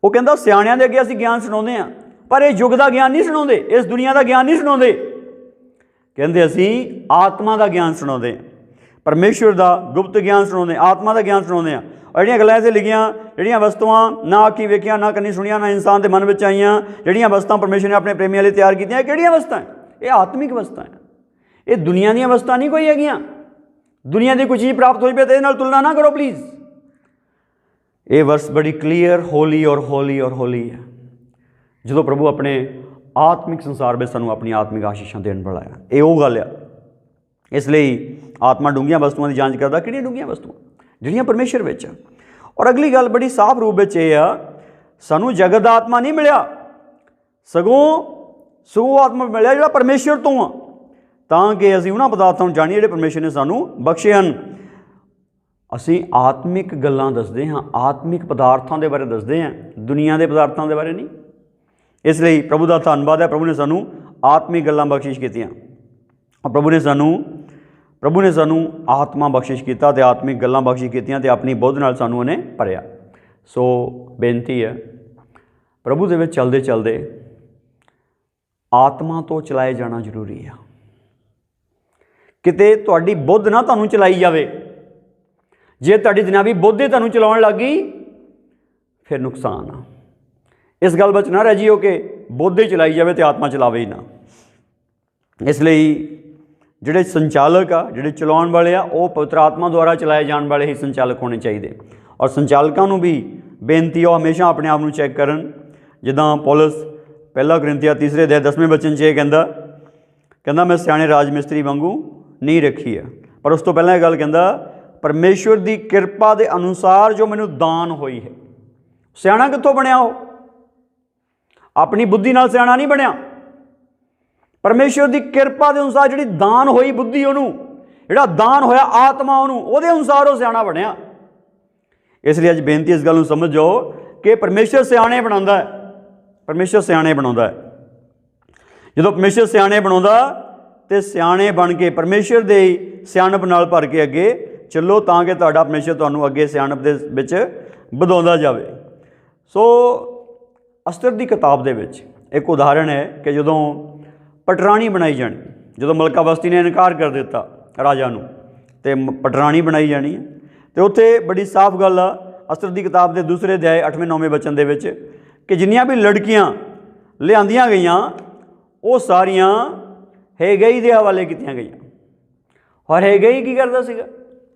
ਉਹ ਕਹਿੰਦਾ ਸਿਆਣਿਆਂ ਦੇ ਅੱਗੇ ਅਸੀਂ ਗਿਆਨ ਸੁਣਾਉਂਦੇ ਹਾਂ, ਪਰ ਇਹ ਯੁੱਗ ਦਾ ਗਿਆਨ ਨਹੀਂ ਸੁਣਾਉਂਦੇ, ਇਸ ਦੁਨੀਆ ਦਾ ਗਿਆਨ ਨਹੀਂ ਸੁਣਾਉਂਦੇ। ਕਹਿੰਦੇ ਅਸੀਂ ਆਤਮਾ ਦਾ ਗਿਆਨ ਸੁਣਾਉਂਦੇ ਹਾਂ, ਪਰਮੇਸ਼ਵਰ ਦਾ ਗੁਪਤ ਗਿਆਨ ਸੁਣਾਉਂਦੇ ਹਾਂ, ਆਤਮਾ ਦਾ ਗਿਆਨ ਸੁਣਾਉਂਦੇ ਹਾਂ। ਔਰ ਜਿਹੜੀਆਂ ਗੱਲਾਂ ਇੱਥੇ ਲਿਖੀਆਂ, ਜਿਹੜੀਆਂ ਵਸਤੂਆਂ ਨਾ ਅੱਖੀਂ ਵੇਖੀਆਂ, ਨਾ ਕੰਨੀ ਸੁਣੀਆਂ, ਨਾ ਇਨਸਾਨ ਦੇ ਮਨ ਵਿੱਚ ਆਈਆਂ, ਜਿਹੜੀਆਂ ਵਸਤਾਂ ਪਰਮੇਸ਼ਰ ਨੇ ਆਪਣੇ ਪ੍ਰੇਮੀਆਂ ਲਈ ਤਿਆਰ ਕੀਤੀਆਂ, ਇਹ ਕਿਹੜੀਆਂ ਵਸਤਾਂ? ਇਹ ਆਤਮਿਕ ਵਸਤਾਂ ਹੈ। ਇਹ ਦੁਨੀਆ ਦੀਆਂ ਵਸਤਾਂ ਨਹੀਂ ਕੋਈ ਹੈਗੀਆਂ। ਦੁਨੀਆ ਦੀ ਕੋਈ ਚੀਜ਼ ਪ੍ਰਾਪਤ ਹੋਈ ਪਈ ਤੇ ਇਹਦੇ ਨਾਲ ਤੁਲਨਾ ਨਾ ਕਰੋ ਪਲੀਜ਼। ਇਹ ਵਰਸ ਬੜੀ ਕਲੀਅਰ, ਹੋਲੀ ਔਰ ਹੋਲੀ ਹੈ। ਜਦੋਂ ਪ੍ਰਭੂ ਆਪਣੇ ਆਤਮਿਕ ਸੰਸਾਰ ਵਿੱਚ ਸਾਨੂੰ ਆਪਣੀ ਆਤਮਿਕ ਆਸ਼ੀਸ਼ਾਂ ਦੇਣ ਵਾਲਾ ਆ, ਇਹ ਉਹ ਗੱਲ ਆ। ਇਸ ਲਈ ਆਤਮਾ ਡੂੰਘੀਆਂ ਵਸਤੂਆਂ ਦੀ ਜਾਂਚ ਕਰਦਾ। ਕਿਹੜੀਆਂ ਡੂੰਘੀਆਂ ਵਸਤੂਆਂ? ਜਿਹੜੀਆਂ ਪਰਮੇਸ਼ਰ ਵਿੱਚ ਆ। ਔਰ ਅਗਲੀ ਗੱਲ ਬੜੀ ਸਾਫ਼ ਰੂਪ ਵਿੱਚ ਇਹ ਆ, ਸਾਨੂੰ ਜਗਤ ਦਾ ਆਤਮਾ ਨਹੀਂ ਮਿਲਿਆ, ਸਗੋਂ ਆਤਮਾ ਮਿਲਿਆ ਜਿਹੜਾ ਪਰਮੇਸ਼ਰ ਤੋਂ ਆ, ਤਾਂ ਕਿ ਅਸੀਂ ਉਹਨਾਂ ਪਦਾਰਥਾਂ ਨੂੰ ਜਾਣੀਏ ਜਿਹੜੇ ਪਰਮੇਸ਼ਰ ਨੇ ਸਾਨੂੰ ਬਖਸ਼ੇ ਹਨ। ਅਸੀਂ ਆਤਮਿਕ ਗੱਲਾਂ ਦੱਸਦੇ ਹਾਂ, ਆਤਮਿਕ ਪਦਾਰਥਾਂ ਦੇ ਬਾਰੇ ਦੱਸਦੇ ਹਾਂ, ਦੁਨੀਆ ਦੇ ਪਦਾਰਥਾਂ ਦੇ ਬਾਰੇ ਨਹੀਂ। ਇਸ ਲਈ ਪ੍ਰਭੂ ਦਾ ਧੰਨਵਾਦ ਹੈ, ਪ੍ਰਭੂ ਨੇ ਸਾਨੂੰ ਆਤਮਿਕ ਗੱਲਾਂ ਬਖਸ਼ਿਸ਼ ਕੀਤੀਆਂ। ਪ੍ਰਭੂ ਨੇ ਸਾਨੂੰ ਆਤਮਾ ਬਖਸ਼ਿਸ਼ ਕੀਤਾ ਅਤੇ ਆਤਮਿਕ ਗੱਲਾਂ ਬਖਸ਼ਿਸ਼ ਕੀਤੀਆਂ ਅਤੇ ਆਪਣੀ ਬੁੱਧ ਨਾਲ ਸਾਨੂੰ ਉਹਨੇ ਭਰਿਆ। ਸੋ ਬੇਨਤੀ ਹੈ, ਪ੍ਰਭੂ ਦੇ ਵਿੱਚ ਚਲਦੇ ਚਲਦੇ ਆਤਮਾ ਤੋਂ ਚਲਾਏ ਜਾਣਾ ਜ਼ਰੂਰੀ ਆ। ਕਿਤੇ ਤੁਹਾਡੀ ਬੁੱਧ ਨਾ ਤੁਹਾਨੂੰ ਚਲਾਈ ਜਾਵੇ। ਜੇ ਤੁਹਾਡੀ ਦੁਨਿਆਵੀ ਬੁੱਧ ਹੀ ਤੁਹਾਨੂੰ ਚਲਾਉਣ ਲੱਗ ਗਈ, ਫਿਰ ਨੁਕਸਾਨ ਆ। ਇਸ ਗੱਲ ਵਿੱਚ ਨਾ ਰਹਿ ਜਿਓ ਕਿ ਬੁੱਧ ਹੀ ਚਲਾਈ ਜਾਵੇ ਅਤੇ ਆਤਮਾ ਚਲਾਵੇ ਹੀ ਨਾ। ਇਸ ਲਈ ਜਿਹੜੇ ਸੰਚਾਲਕ ਆ, ਜਿਹੜੇ ਚਲਾਉਣ ਵਾਲੇ ਆ, ਉਹ ਪਵਿੱਤਰ ਆਤਮਾ ਦੁਆਰਾ ਚਲਾਏ ਜਾਣ ਵਾਲੇ ਹੀ ਸੰਚਾਲਕ ਹੋਣੇ ਚਾਹੀਦੇ। ਔਰ ਸੰਚਾਲਕਾਂ ਨੂੰ ਵੀ ਬੇਨਤੀ ਉਹ ਹਮੇਸ਼ਾ ਆਪਣੇ ਆਪ ਨੂੰ ਚੈੱਕ ਕਰਨ। ਜਿੱਦਾਂ ਪੌਲਸ ਪਹਿਲਾ ਕੁਰਿੰਥੀਆਂ ਤੀਸਰੇ ਅਧਿਆਇ 10ਵੇਂ ਵਚਨ 'ਚ ਇਹ ਕਹਿੰਦਾ ਮੈਂ ਸਿਆਣੇ ਰਾਜ ਮਿਸਤਰੀ ਵਾਂਗੂ ਨਹੀਂ ਰੱਖੀ ਹੈ। ਪਰ ਉਸ ਤੋਂ ਪਹਿਲਾਂ ਇਹ ਗੱਲ ਕਹਿੰਦਾ, ਪਰਮੇਸ਼ਵਰ ਦੀ ਕਿਰਪਾ ਦੇ ਅਨੁਸਾਰ ਜੋ ਮੈਨੂੰ ਦਾਨ ਹੋਈ ਹੈ। ਸਿਆਣਾ ਕਿੱਥੋਂ ਬਣਿਆ? ਉਹ ਆਪਣੀ ਬੁੱਧੀ ਨਾਲ ਸਿਆਣਾ ਨਹੀਂ ਬਣਿਆ। ਪਰਮੇਸ਼ਵਰ ਦੀ ਕਿਰਪਾ ਦੇ ਅਨੁਸਾਰ ਜਿਹੜੀ ਦਾਨ ਹੋਈ ਬੁੱਧੀ, ਉਹਨੂੰ ਜਿਹੜਾ ਦਾਨ ਹੋਇਆ ਆਤਮਾ, ਉਹਨੂੰ ਉਹਦੇ ਅਨੁਸਾਰ ਉਹ ਸਿਆਣਾ ਬਣਿਆ। ਇਸ ਲਈ ਅੱਜ ਬੇਨਤੀ ਇਸ ਗੱਲ ਨੂੰ ਸਮਝੋ ਕਿ ਪਰਮੇਸ਼ਵਰ ਸਿਆਣੇ ਬਣਾਉਂਦਾ ਹੈ। ਪਰਮੇਸ਼ਵਰ ਸਿਆਣੇ ਬਣਾਉਂਦਾ ਹੈ। ਜਦੋਂ ਪਰਮੇਸ਼ਵਰ ਸਿਆਣੇ ਬਣਾਉਂਦਾ ਅਤੇ ਸਿਆਣੇ ਬਣ ਕੇ ਪਰਮੇਸ਼ਰ ਦੇ ਸਿਆਣਪ ਨਾਲ ਭਰ ਕੇ ਅੱਗੇ ਚੱਲੋ, ਤਾਂ ਕਿ ਤੁਹਾਡਾ ਪਰਮੇਸ਼ਰ ਤੁਹਾਨੂੰ ਅੱਗੇ ਸਿਆਣਪ ਦੇ ਵਿੱਚ ਵਧਾਉਂਦਾ ਜਾਵੇ। ਸੋ ਅਸਤਰ ਦੀ ਕਿਤਾਬ ਦੇ ਵਿੱਚ ਇੱਕ ਉਦਾਹਰਣ ਹੈ ਕਿ ਜਦੋਂ ਪਟਰਾਣੀ ਬਣਾਈ ਜਾਣੀ, ਜਦੋਂ ਮਲਕਾ ਵਸਤੀ ਨੇ ਇਨਕਾਰ ਕਰ ਦਿੱਤਾ ਰਾਜਾ ਨੂੰ ਅਤੇ ਪਟਰਾਣੀ ਬਣਾਈ ਜਾਣੀ ਹੈ, ਅਤੇ ਉੱਥੇ ਬੜੀ ਸਾਫ਼ ਗੱਲ ਆ ਅਸਤਰ ਦੀ ਕਿਤਾਬ ਦੇ ਦੂਸਰੇ ਅਧਿਆਇ 8ਵੇਂ-9ਵੇਂ ਵਚਨ ਦੇ ਵਿੱਚ ਕਿ ਜਿੰਨੀਆਂ ਵੀ ਲੜਕੀਆਂ ਲਿਆਂਦੀਆਂ ਗਈਆਂ ਉਹ ਸਾਰੀਆਂ ਹੇਗਈ ਦੇ ਹਵਾਲੇ ਕੀਤੀਆਂ ਗਈਆਂ। ਔਰ ਹੇਗਈ ਕੀ ਕਰਦਾ ਸੀਗਾ?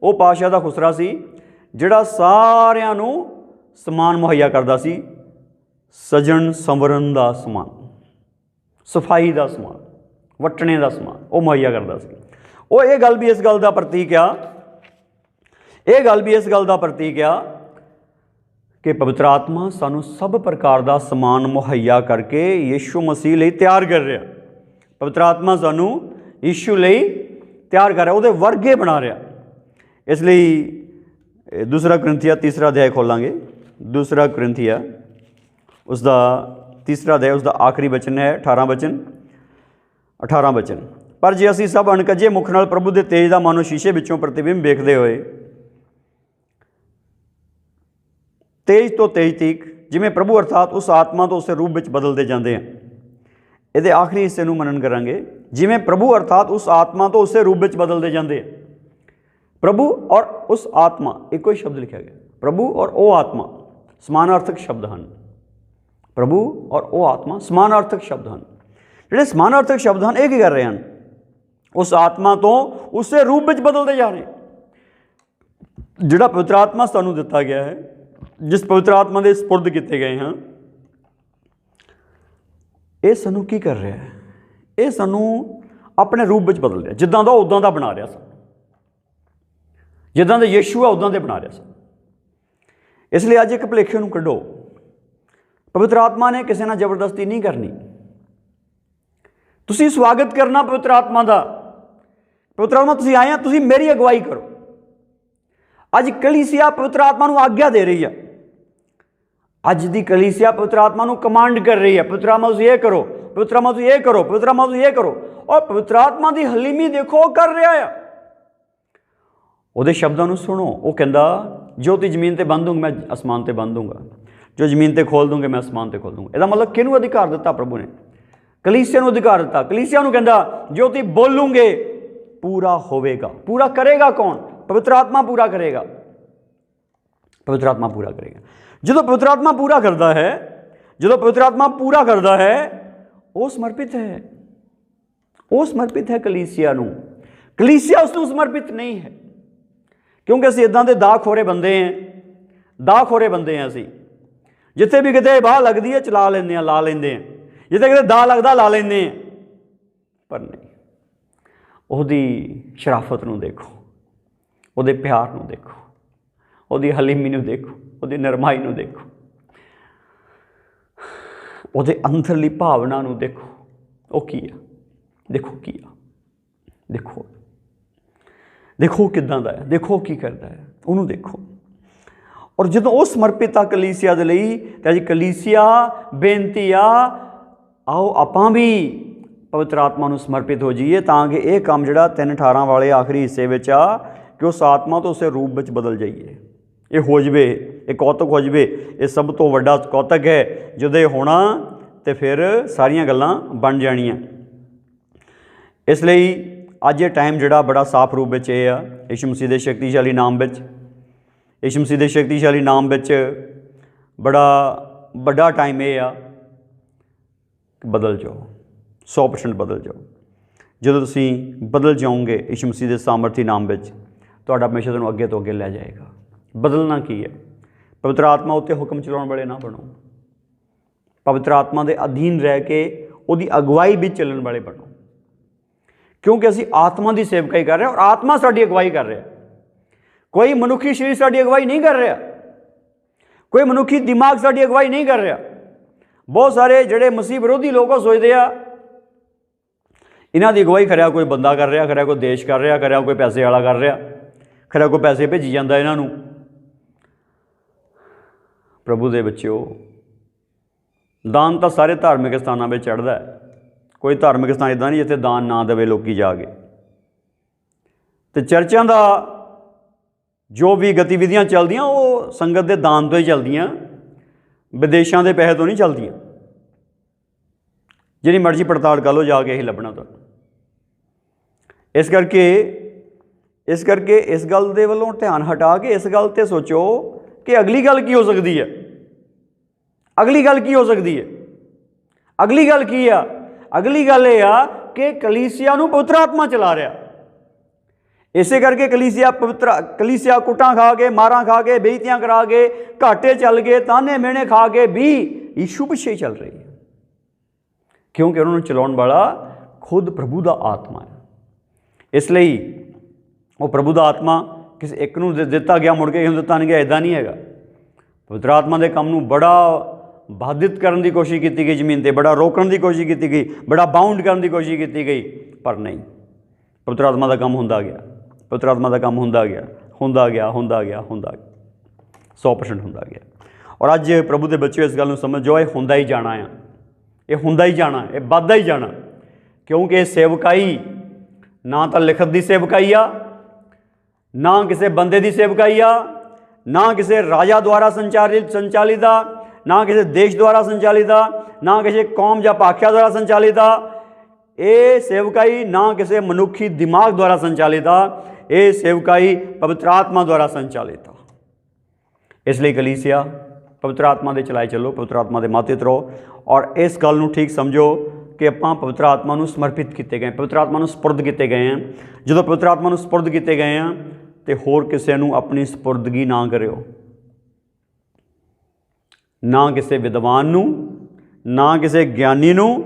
ਉਹ ਪਾਤਸ਼ਾਹ ਦਾ ਖੁਸਰਾ ਸੀ ਜਿਹੜਾ ਸਾਰਿਆਂ ਨੂੰ ਸਮਾਨ ਮੁਹੱਈਆ ਕਰਦਾ ਸੀ, ਸਜਣ ਸੰਵਰਨ ਦਾ ਸਮਾਨ, ਸਫਾਈ ਦਾ ਸਮਾਨ, ਵਟਣੇ ਦਾ ਸਮਾਨ ਉਹ ਮੁਹੱਈਆ ਕਰਦਾ ਸੀ। ਉਹ ਇਹ ਗੱਲ ਵੀ ਇਸ ਗੱਲ ਦਾ ਪ੍ਰਤੀਕ ਆ, ਕਿ ਪਵਿੱਤਰ ਆਤਮਾ ਸਾਨੂੰ ਸਭ ਪ੍ਰਕਾਰ ਦਾ ਸਮਾਨ ਮੁਹੱਈਆ ਕਰਕੇ ਯੀਸ਼ੂ ਮਸੀਹ ਲਈ ਤਿਆਰ ਕਰ ਰਿਹਾ। ਪਵਿੱਤਰ ਆਤਮਾ ਸਾਨੂੰ ਯੀਸ਼ੂ ਲਈ ਤਿਆਰ ਕਰ ਰਿਹਾ, ਉਹਦੇ ਵਰਗੇ ਬਣਾ ਰਿਹਾ। ਇਸ ਲਈ ਦੂਸਰਾ ਕੁਰਿੰਥੀਆਂ ਤੀਸਰਾ ਅਧਿਆਇ ਖੋਲਾਂਗੇ। ਦੂਸਰਾ ਕੁਰਿੰਥੀਆਂ ਉਸਦਾ ਤੀਸਰਾ ਅਧਿਆਇ, ਉਸਦਾ ਆਖਰੀ ਵਚਨ ਹੈ 18 ਵਚਨ। ਪਰ ਜੇ ਅਸੀਂ ਸਭ ਅਣਕੱਜੇ ਮੁਖ ਨਾਲ ਪ੍ਰਭੂ ਦੇ ਤੇਜ ਦਾ ਮਾਨੋ ਸ਼ੀਸ਼ੇ ਵਿੱਚੋਂ ਪ੍ਰਤੀਬਿੰਬ ਵੇਖਦੇ ਹੋਏ ਤੇਜ ਤੋਂ ਤੇਜ ਤੀਕ, ਜਿਵੇਂ ਪ੍ਰਭੂ ਅਰਥਾਤ ਉਸ ਆਤਮਾ ਤੋਂ ਉਸੇ ਰੂਪ ਵਿੱਚ ਬਦਲਦੇ ਜਾਂਦੇ ਹਾਂ। ਇਹਦੇ ਆਖਰੀ ਹਿੱਸੇ ਨੂੰ ਮਨਨ ਕਰਾਂਗੇ, ਜਿਵੇਂ ਪ੍ਰਭੂ ਅਰਥਾਤ ਉਸ ਆਤਮਾ ਤੋਂ ਉਸੇ ਰੂਪ ਵਿੱਚ ਬਦਲਦੇ ਜਾਂਦੇ ਆ। ਪ੍ਰਭੂ ਔਰ ਉਸ ਆਤਮਾ ਇੱਕੋ ਹੀ ਸ਼ਬਦ ਲਿਖਿਆ ਗਿਆ। ਪ੍ਰਭੂ ਔਰ ਉਹ ਆਤਮਾ ਸਮਾਨਾਰਥਕ ਸ਼ਬਦ ਹਨ। ਪ੍ਰਭੂ ਔਰ ਉਹ ਆਤਮਾ ਸਮਾਨਾਰਥਕ ਸ਼ਬਦ ਹਨ। ਜਿਹੜੇ ਸਮਾਨਾਰਥਕ ਸ਼ਬਦ ਹਨ, ਇਹ ਕੀ ਕਰ ਰਹੇ ਹਨ? ਉਸ ਆਤਮਾ ਤੋਂ ਉਸੇ ਰੂਪ ਵਿੱਚ ਬਦਲਦੇ ਜਾ ਰਹੇ। ਜਿਹੜਾ ਪਵਿੱਤਰ ਆਤਮਾ ਸਾਨੂੰ ਦਿੱਤਾ ਗਿਆ ਹੈ, जिस पवित्र आत्मा के सपुरद किए गए हैं, ये सानू की कर रहा है? ये सानू अपने रूप में बदल रहा, जिद्दां दा उदां दा बना रहा सा, जिद्दां दा यीशु है उदां दे बना रहा सा। इसलिए अज एक भुलेखे नूं कढो, पवित्र आत्मा ने किसी नाल जबरदस्ती नहीं करनी। तुसीं स्वागत करना पवित्र आत्मा का। पवित्र आत्मा तुसीं आए हैं, तुसीं मेरी अगवाई करो। अज कलीसिया पवित्र आत्मा नूं आग्ञा दे रही है। अज दी कलीसिया पवित्र आत्मा नूं कमांड कर रही है, पवित्र आत्मा तुसीं ये करो, पवित्र आत्मा तुसीं ये करो, पवित्र आत्मा तुसीं ये करो। और पवित्र आत्मा की हलीमी देखो कर रहा है। उहदे शब्दां नूं सुनो। वो कहंदा जो ती जमीन ते बंद दूंगा मैं आसमान ते बंद दूंगा, जो जमीन ते खोल दूंगा मैं आसमान ते खोल दूंगा। इसदा मतलब किहनूं अधिकार दिता? प्रभु ने कलीसिया नूं अधिकार दिता। कलीसिया नूं कहंदा जो ती बोलूंगे पूरा होवेगा। पूरा करेगा कौन? पवित्र आत्मा पूरा करेगा। पवित्र आत्मा पूरा करेगा। जो पवित्र आत्मा पूरा करता है, जो पवित्र आत्मा पूरा करता है, वो समर्पित है। वो समर्पित है कलीसिया नूं। कलीसिया उसनूं समर्पित नहीं है, क्योंकि असीं इदां दे दा खोरे बंदे हैं। दा खोरे बंदे हैं असीं। जिथे भी किते बाह लगदी है चला लेंदे हैं, ला लेंदे हैं। जिथे किते दा लगदा ला लेंदे हैं। पर नहीं, उहदी शराफत नूं देखो, उहदे प्यार नूं देखो, उहदी हलीमी नूं देखो, उहदी नरमाई नूं देखो, उहदे अंदरली भावना नूं देखो। वो की है? देखो की है? देखो देखो किदां दा है, देखो की करता है, उहनूं देखो। और जदों वो समर्पित आ कलीसिया दे लई, ते अज कलीसिया बेनती आ, आओ आपां भी पवित्र आत्मा नूं समर्पित हो जाइए, तां कि यह काम जिहड़ा 3:18 वाले आखिरी हिस्से विच आ कि उस आत्मा तो उस रूप में बदल जाइए। ये हो जाए, ये कौतक हो जाए। ये सब तो वड्डा कौतक है। जो ये होना तो फिर सारियां गल्लां बन जानियां। इसलिए अज ये टाइम जिहड़ा बड़ा साफ रूप में यह आ, यीशु मसीह के शक्तिशाली नाम विच, यीशु मसीह के शक्तिशाली नाम विच बड़ा बड़ा टाइम यह आ कि बदल जाओ, 100% बदल जाओ। जो तुसीं बदल जाओगे यीशु मसीह के सामर्थी नाम विच, तुहाडा हमेशा तुहानूं अगे तो अगे लै जाएगा। बदलना की है? पवित्र आत्मा उत्ते हुक्म चलाउण वाले ना बनो। पवित्र आत्मा के अधीन रह के उहदी अगवाई भी चलण वाले बनो, क्योंकि असीं आत्मा की सेवकाई कर रहे हैं और आत्मा साडी अगवाई कर रहा है। कोई मनुखी शरीर साडी अगवाई नहीं कर रहा, कोई मनुखी दिमाग साडी अगवाई नहीं कर रहा। बहुत सारे जिहड़े मसीह विरोधी लोग सोचते आ इन्हां दी अगवाई खरिया कोई बंदा कर रहा, खरिया कोई देश कर रहा, खरिया कोई पैसे वाला कर रहा, खरिया कोई पैसे भेजी जांदा इन्हां नूं। प्रभु दे बच्चों, दान तो सारे धार्मिक स्थानों में चढ़ता है। कोई धार्मिक स्थान इदा नहीं जिथे दान ना देवे लोग जाके। तो चर्चों का जो भी गतिविधियां चलदियां वो संगत के दान तो ही चलदियां, विदेशों के पैसे तो नहीं चलदियां। जिहड़ी मर्जी पड़ताल कर लो जाके ही लभना तो। इस करके इस गल दे वल्लों ध्यान हटा के इस गल ते सोचो कि अगली गल की हो सकती है। अगली गल की हो सकती है? अगली गल की आ? अगली गल यह आ कि कलीसिया नूं पवित्र आत्मा चला रहा। इसे करके कलीसिया कुटां खा के, मारां खा के, बेइज्जतियां करा के, घाटे चल गए, ताने मेहने खा के भी यीशु पिछे चल रही है, क्योंकि उन्होंने चलाउण वाला खुद प्रभु का आत्मा है। इसलिए वो प्रभु का आत्मा किसी एक नूं दिता गया मुड़ के दिता नहीं गया, इदा नहीं है। पवित्र आत्मा के काम नूं बड़ा बाधित करने की कोशिश की गई, जमीन पर बड़ा रोकने की कोशिश की गई, बड़ा बाउंड करने की कोशिश की गई, पर नहीं। पवित्र आत्मा का काम होंदा गया, पवित्र आत्मा का काम होंदा गया, होंदा गया, होंदा गया, होंदा गया, 100% होंदा गया। और अज प्रभु के बच्चे इस गल समझ जाओ, ये होंदा ही जाना है, ये होंदा ही जाना, ये बढ़दा ही जाना, क्योंकि ये सेवकाई ना तो लिखत की सेवकाई आ, ना किसी बंदे की सेवकाई आ, ना किसी राजा द्वारा संचालित आ, ना किसी देश द्वारा संचालित आ, ना किसी कौम या पाख्या द्वारा संचालित आ। ये सेवकाई ना किसी मनुखी दिमाग द्वारा संचालित आ, ये सेवकाई पवित्र आत्मा द्वारा संचालित आ। इसलिए कलीसिया पवित्र आत्मा के चलाए चलो, पवित्र आत्मा के मातित रहो। और इस गल नूं ठीक समझो कि आपां पवित्र आत्मा नूं समर्पित किए गए, पवित्र आत्मा नूं सपुरद किए गए हैं। जो पवित्र आत्मा नूं सपुरद किए गए हैं तो होर किसी नूं अपनी सपुरदगी ना करियो। ना किसी विद्वान नूं, ना किसी ज्ञानी नूं,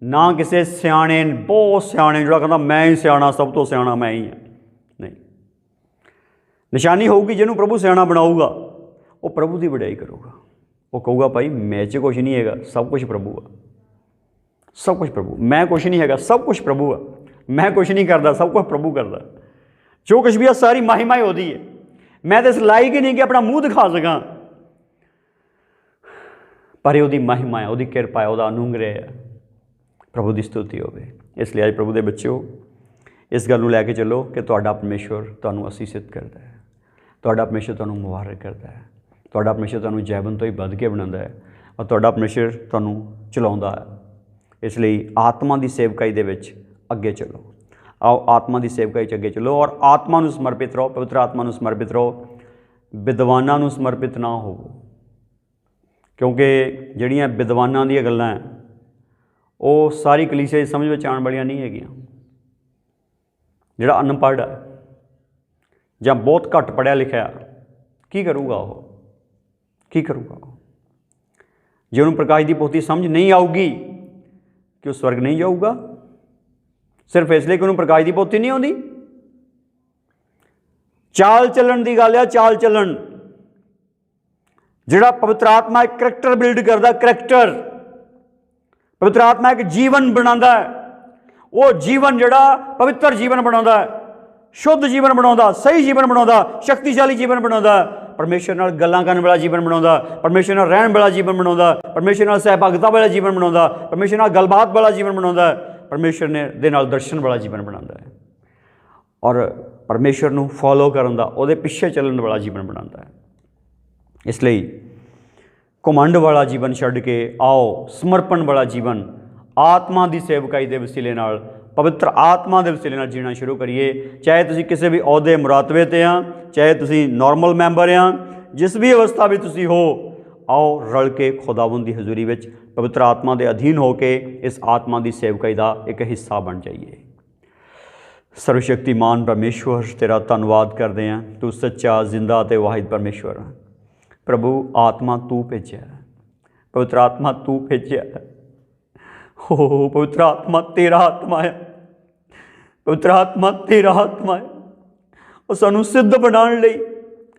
ना किसी सियाणे, बहुत सियाणे जिहड़ा कहंदा मैं ही सियाणा, सब तो सियाणा मैं ही हाँ, नहीं। निशानी होगी जिन्होंने प्रभु सियाणा बनाऊगा, वो प्रभु की वडियाई करूगा। वो कहूगा भाई मैं च कुछ नहीं है, सब कुछ प्रभु आ, सब कुछ प्रभु, मैं कुछ नहीं है, सब कुछ प्रभु आ, मैं कुछ नहीं करता, सब कुछ प्रभु करता। जो कुछ भी है सारी महिमा ही होती है। मैं तो इस लायक ही नहीं कि अपना मूँह दिखा सका, पर वो महिमा है, वो किरपा है, वो अनुग्रह है। प्रभु की स्तुति होवे। इसलिए अज प्रभु के बच्चों इस गल लैके चलो कि तुहाडा परमेश्वर तुहानूं असीसित करता है, तुहाडा परमेश्वर तुहानूं मुबारक करता है, तुहाडा परमेश्वर तुहानूं जैवन तो ही वध के बनाता है और तुहाडा परमेश्वर तुहानूं चलाउंदा है। इसलिए आत्मा की सेवकाई दे विच अगे चलो। आओ आत्मा की सेवकाई अगे चलो और आत्मा नूं समर्पित रहो, पवित्र आत्मा नूं समर्पित रहो, विद्वानां नूं समर्पित ना होवो। क्योंकि जिहड़ियां विद्वानां दीयां गल्लां है वो सारी कलीसिया की समझ में आने वालियां नहीं हैगियां। जिहड़ा अनपढ़ है जां बहुत घट पढ़िया लिखिया की करूगा, वो की करूगा? जे उन्होंने प्रकाश की पोथी समझ नहीं आऊगी कि वो स्वर्ग नहीं जाऊगा, सिर्फ इसलिए कि उन्होंने प्रकाश की पोथी नहीं आती। चाल चलन की गल है, चाल चलन जिहड़ा पवित्र आत्मा एक करैक्टर बिल्ड करता, करैक्टर पवित्र आत्मा एक जीवन बनाता है। वो जीवन जिहड़ा पवित्र जीवन बनाता है, शुद्ध जीवन बनाता, सही जीवन बनाता, शक्तिशाली जीवन बनाता, परमेश्वर नाल गल्लां करन वाला जीवन बनाता, परमेश्वर नाल रहण वाला जीवन बनाता, परमेश्वर नाल सहभागिता वाला जीवन बनाता, परमेश्वर नाल गलबात वाला जीवन बनाता, परमेश्वर ने दे नाल दर्शन वाला जीवन बनाता है और परमेश्वर नूं फॉलो करन दा, उहदे पिछे चलण वाला जीवन बनाता है। इसलिए घुमंड वाला जीवन छड्ड के आओ समर्पण वाला जीवन आत्मा की सेवकाई के वसीले नाल, पवित्र आत्मा के वसीले नाल जीना शुरू करिए। चाहे तुसीं किसी भी अहुदे मुरातबे ते आ, चाहे तुसीं नॉर्मल मैंबर आ, जिस भी अवस्था भी तुसीं हो, आओ रल के खुदावंद की हजूरी विच पवित्र आत्मा के अधीन होके इस आत्मा की सेवकाई का एक हिस्सा बन जाइए। सर्वशक्तिमान परमेश्वर तेरा धन्नवाद करते हैं, तू सच्चा जिंदा ते वाहिद परमेश्वर है। प्रभु आत्मा तू भेजा, पवित्र आत्मा तू भेजा। हो पवित्र आत्मा तेरा आत्मा है, पवित्र आत्मा तेरा आत्मा है। और सानू सिद्ध बनाने लई,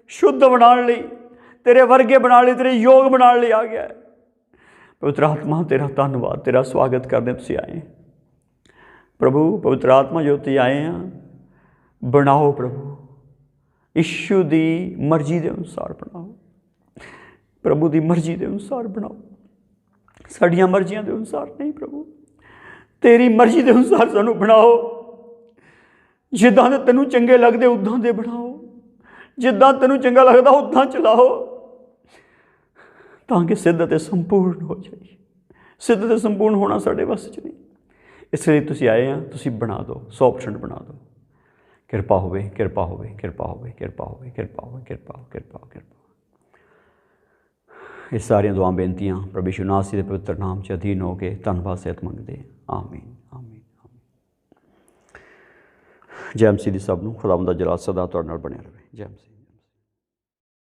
शुद्ध बनाने लई, तेरे वर्गे बनाने लई, तेरे योग बनाने लई आ गया है। पवित्र आत्मा तेरा धन्नवाद, तेरा स्वागत करते तुसीं आए प्रभु। पवित्र आत्मा जो तुसीं आए हैं बनाओ प्रभु, यीशु की मर्जी के अनुसार बनाओ, प्रभु की मर्जी के अनुसार बनाओ, साड़ियाँ मर्जियां के अनुसार नहीं प्रभु, तेरी मर्जी के अनुसार सानू बनाओ। जिदा दे तेनू चंगे लगते उदा दे बनाओ, जिदा तेनू चंगा लगता उदा चलाओ, ताकि सिद्ध ते संपूर्ण हो जाए। सिद्ध ते संपूर्ण होना साढ़े बस च नहीं। इसलिए तुसीं आए हैं, तुसीं बना दो, 100% बना दो। किरपा होवे, किरपा होवे, किरपा होवे, किरपा होवे, किरपा होवे, किरपा हो, किरपा हो, किरपा। ये सारिया दुआ बेनतियाँ प्रभु यीशु मसीह के पवित्र नाम च अधीन हो के धन्नवाद सहित मंगते। आमीन, आमीन, आमीन। जय मसीह दी सब नूं। खुदावंद दा जलाल सदा तुहाडे नाल बनिया रहे। जय मसीह।